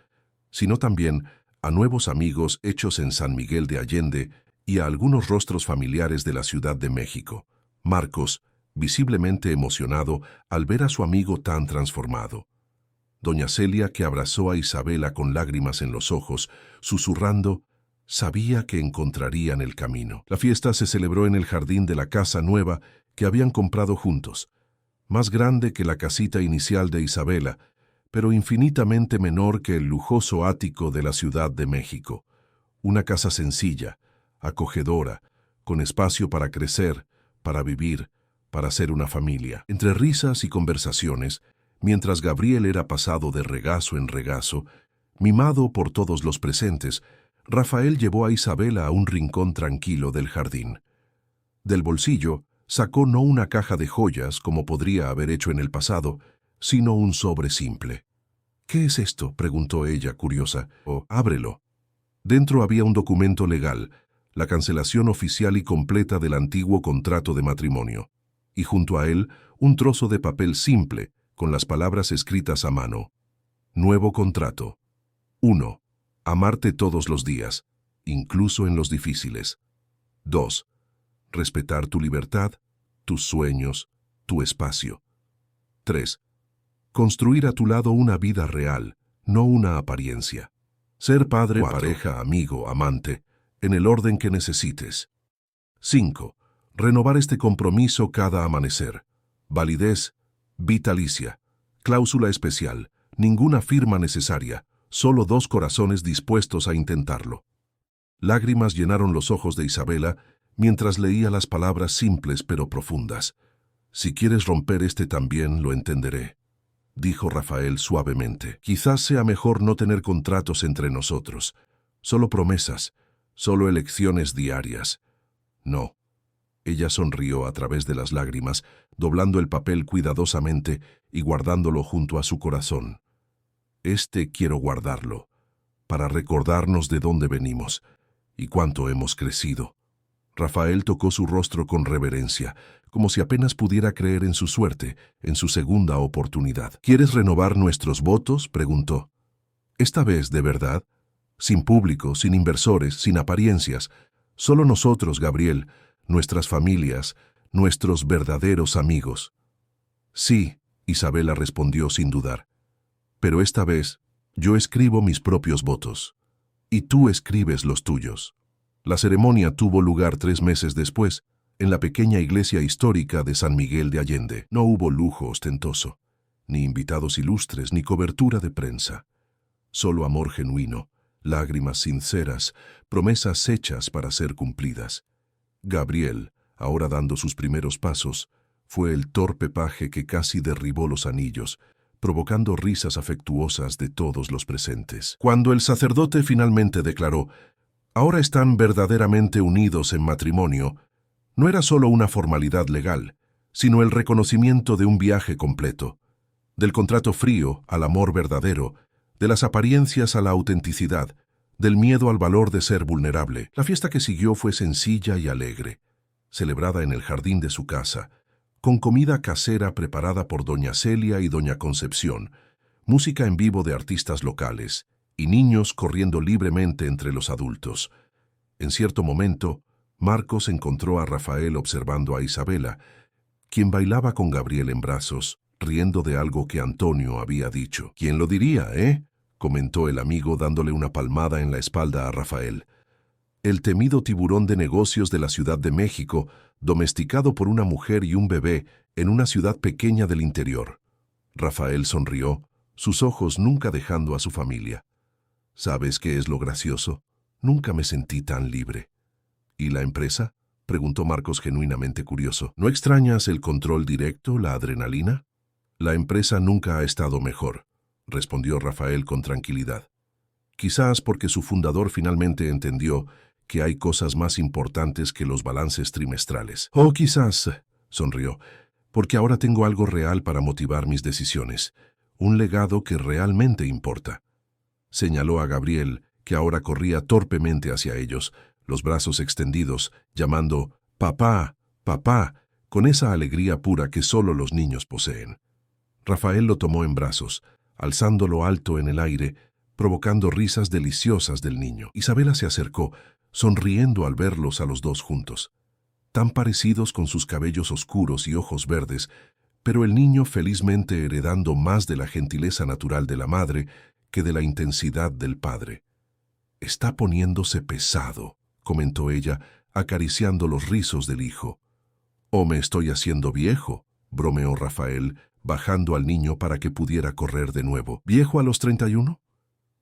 sino también a nuevos amigos hechos en San Miguel de Allende y a algunos rostros familiares de la Ciudad de México. Marcos, visiblemente emocionado al ver a su amigo tan transformado. Doña Celia, que abrazó a Isabela con lágrimas en los ojos, susurrando, sabía que encontrarían el camino. La fiesta se celebró en el jardín de la casa nueva que habían comprado juntos, más grande que la casita inicial de Isabela, pero infinitamente menor que el lujoso ático de la Ciudad de México. Una casa sencilla, acogedora, con espacio para crecer, para vivir, para ser una familia. Entre risas y conversaciones, mientras Gabriel era pasado de regazo en regazo, mimado por todos los presentes, Rafael llevó a Isabela a un rincón tranquilo del jardín. Del bolsillo sacó no una caja de joyas como podría haber hecho en el pasado, sino un sobre simple. «¿Qué es esto?», preguntó ella, curiosa. «Oh, ábrelo». Dentro había un documento legal, la cancelación oficial y completa del antiguo contrato de matrimonio, y junto a él un trozo de papel simple, con las palabras escritas a mano. Nuevo contrato. 1. Amarte todos los días, incluso en los difíciles. 2. Respetar tu libertad, tus sueños, tu espacio. 3. Construir a tu lado una vida real, no una apariencia. Ser padre, 4. Pareja, amigo, amante, en el orden que necesites. 5. Renovar este compromiso cada amanecer. Validez, vitalicia. Cláusula especial, ninguna firma necesaria, solo 2 corazones dispuestos a intentarlo. Lágrimas llenaron los ojos de Isabela mientras leía las palabras simples pero profundas. «Si quieres romper este también, lo entenderé», dijo Rafael suavemente. «Quizás sea mejor no tener contratos entre nosotros, solo promesas, solo elecciones diarias». «No». Ella sonrió a través de las lágrimas, doblando el papel cuidadosamente y guardándolo junto a su corazón. Quiero guardarlo, para recordarnos de dónde venimos y cuánto hemos crecido». Rafael tocó su rostro con reverencia, como si apenas pudiera creer en su suerte, en su segunda oportunidad. «¿Quieres renovar nuestros votos?», preguntó. «Esta vez, de verdad, sin público, sin inversores, sin apariencias, solo nosotros, Gabriel, nuestras familias, nuestros verdaderos amigos». «Sí», Isabela respondió sin dudar. «Pero esta vez yo escribo mis propios votos, y tú escribes los tuyos». La ceremonia tuvo lugar 3 meses después, en la pequeña iglesia histórica de San Miguel de Allende. No hubo lujo ostentoso, ni invitados ilustres, ni cobertura de prensa. Solo amor genuino, lágrimas sinceras, promesas hechas para ser cumplidas. Gabriel, ahora dando sus primeros pasos, fue el torpe paje que casi derribó los anillos, provocando risas afectuosas de todos los presentes. Cuando el sacerdote finalmente declaró: «Ahora están verdaderamente unidos en matrimonio», no era solo una formalidad legal, sino el reconocimiento de un viaje completo, del contrato frío al amor verdadero, de las apariencias a la autenticidad, del miedo al valor de ser vulnerable. La fiesta que siguió fue sencilla y alegre, celebrada en el jardín de su casa, con comida casera preparada por doña Celia y doña Concepción, música en vivo de artistas locales y niños corriendo libremente entre los adultos. En cierto momento, Marcos encontró a Rafael observando a Isabela, quien bailaba con Gabriel en brazos, riendo de algo que Antonio había dicho. «¿Quién lo diría, comentó el amigo dándole una palmada en la espalda a Rafael. El temido tiburón de negocios de la Ciudad de México, domesticado por una mujer y un bebé en una ciudad pequeña del interior. Rafael sonrió, sus ojos nunca dejando a su familia. ¿Sabes qué es lo gracioso? Nunca me sentí tan libre. ¿Y la empresa?, preguntó Marcos genuinamente curioso. ¿No extrañas el control directo, la adrenalina? La empresa nunca ha estado mejor, respondió Rafael con tranquilidad. Quizás porque su fundador finalmente entendió que hay cosas más importantes que los balances trimestrales. O quizás, sonrió, porque ahora tengo algo real para motivar mis decisiones, un legado que realmente importa. Señaló a Gabriel, que ahora corría torpemente hacia ellos, los brazos extendidos, llamando «Papá, papá», con esa alegría pura que solo los niños poseen. Rafael lo tomó en brazos, alzándolo alto en el aire, provocando risas deliciosas del niño. Isabela se acercó, sonriendo al verlos a los dos juntos, tan parecidos con sus cabellos oscuros y ojos verdes, pero el niño felizmente heredando más de la gentileza natural de la madre que de la intensidad del padre. «Está poniéndose pesado», comentó ella, acariciando los rizos del hijo. «¿O me estoy haciendo viejo?», bromeó Rafael, bajando al niño para que pudiera correr de nuevo. «¿Viejo a los 31?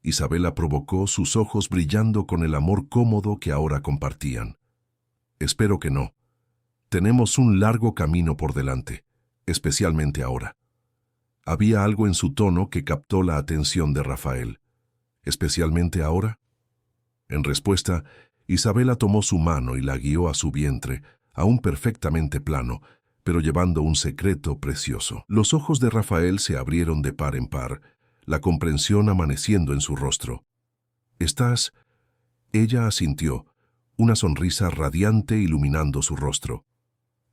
Isabela provocó, sus ojos brillando con el amor cómodo que ahora compartían. «Espero que no. Tenemos un largo camino por delante, especialmente ahora». Había algo en su tono que captó la atención de Rafael. «¿Especialmente ahora?». En respuesta, Isabela tomó su mano y la guió a su vientre, aún perfectamente plano, pero llevando un secreto precioso. Los ojos de Rafael se abrieron de par en par, la comprensión amaneciendo en su rostro. «¿Estás...?» Ella asintió, una sonrisa radiante iluminando su rostro.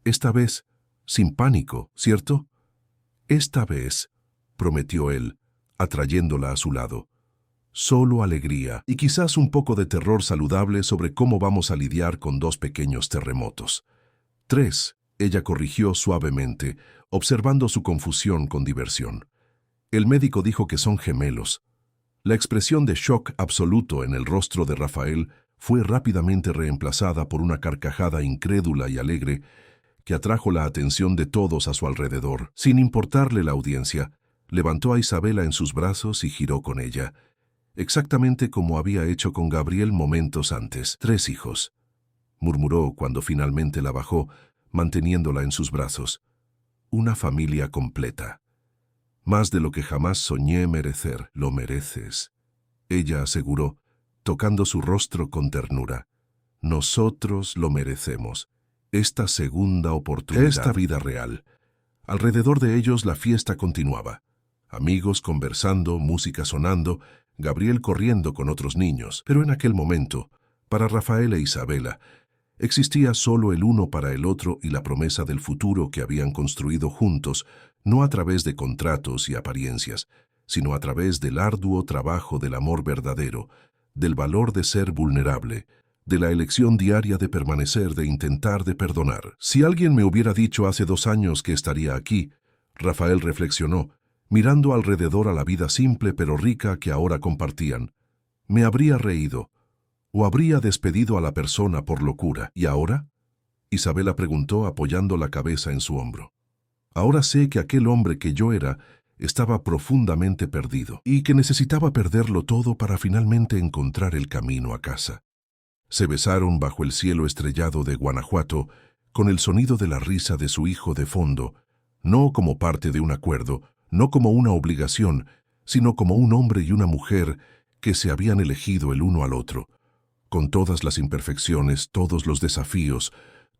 «Esta vez, sin pánico, ¿cierto?». «Esta vez», prometió él, atrayéndola a su lado. «Solo alegría y quizás un poco de terror saludable sobre cómo vamos a lidiar con 2 pequeños terremotos». 3, ella corrigió suavemente, observando su confusión con diversión. «El médico dijo que son gemelos». La expresión de shock absoluto en el rostro de Rafael fue rápidamente reemplazada por una carcajada incrédula y alegre que atrajo la atención de todos a su alrededor. Sin importarle la audiencia, levantó a Isabela en sus brazos y giró con ella, exactamente como había hecho con Gabriel momentos antes. «3 hijos», murmuró cuando finalmente la bajó, manteniéndola en sus brazos. «Una familia completa. Más de lo que jamás soñé merecer. Lo mereces», ella aseguró, tocando su rostro con ternura. «Nosotros lo merecemos. Esta segunda oportunidad. Esta vida real». Alrededor de ellos la fiesta continuaba. Amigos conversando, música sonando, Gabriel corriendo con otros niños. Pero en aquel momento, para Rafael e Isabela, existía solo el uno para el otro y la promesa del futuro que habían construido juntos, no a través de contratos y apariencias, sino a través del arduo trabajo del amor verdadero, del valor de ser vulnerable, de la elección diaria de permanecer, de intentar, de perdonar. «Si alguien me hubiera dicho hace 2 años que estaría aquí», Rafael reflexionó, mirando alrededor a la vida simple pero rica que ahora compartían, «me habría reído, o habría despedido a la persona por locura». «¿Y ahora?», Isabela preguntó apoyando la cabeza en su hombro. «Ahora sé que aquel hombre que yo era estaba profundamente perdido y que necesitaba perderlo todo para finalmente encontrar el camino a casa». Se besaron bajo el cielo estrellado de Guanajuato, con el sonido de la risa de su hijo de fondo, no como parte de un acuerdo, no como una obligación, sino como un hombre y una mujer que se habían elegido el uno al otro, con todas las imperfecciones, todos los desafíos,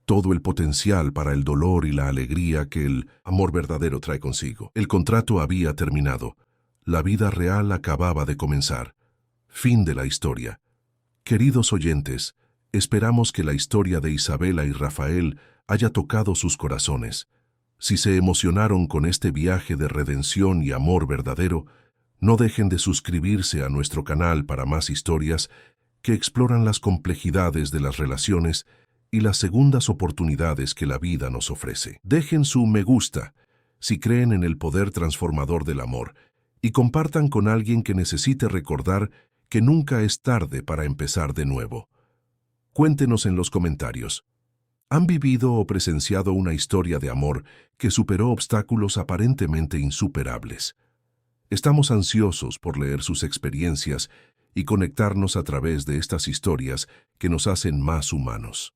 todo el potencial para el dolor y la alegría que el amor verdadero trae consigo. El contrato había terminado. La vida real acababa de comenzar. Fin de la historia. Queridos oyentes, esperamos que la historia de Isabela y Rafael haya tocado sus corazones. Si se emocionaron con este viaje de redención y amor verdadero, no dejen de suscribirse a nuestro canal para más historias que exploran las complejidades de las relaciones y las segundas oportunidades que la vida nos ofrece. Dejen su me gusta si creen en el poder transformador del amor y compartan con alguien que necesite recordar que nunca es tarde para empezar de nuevo. Cuéntenos en los comentarios. ¿Han vivido o presenciado una historia de amor que superó obstáculos aparentemente insuperables? Estamos ansiosos por leer sus experiencias y conectarnos a través de estas historias que nos hacen más humanos.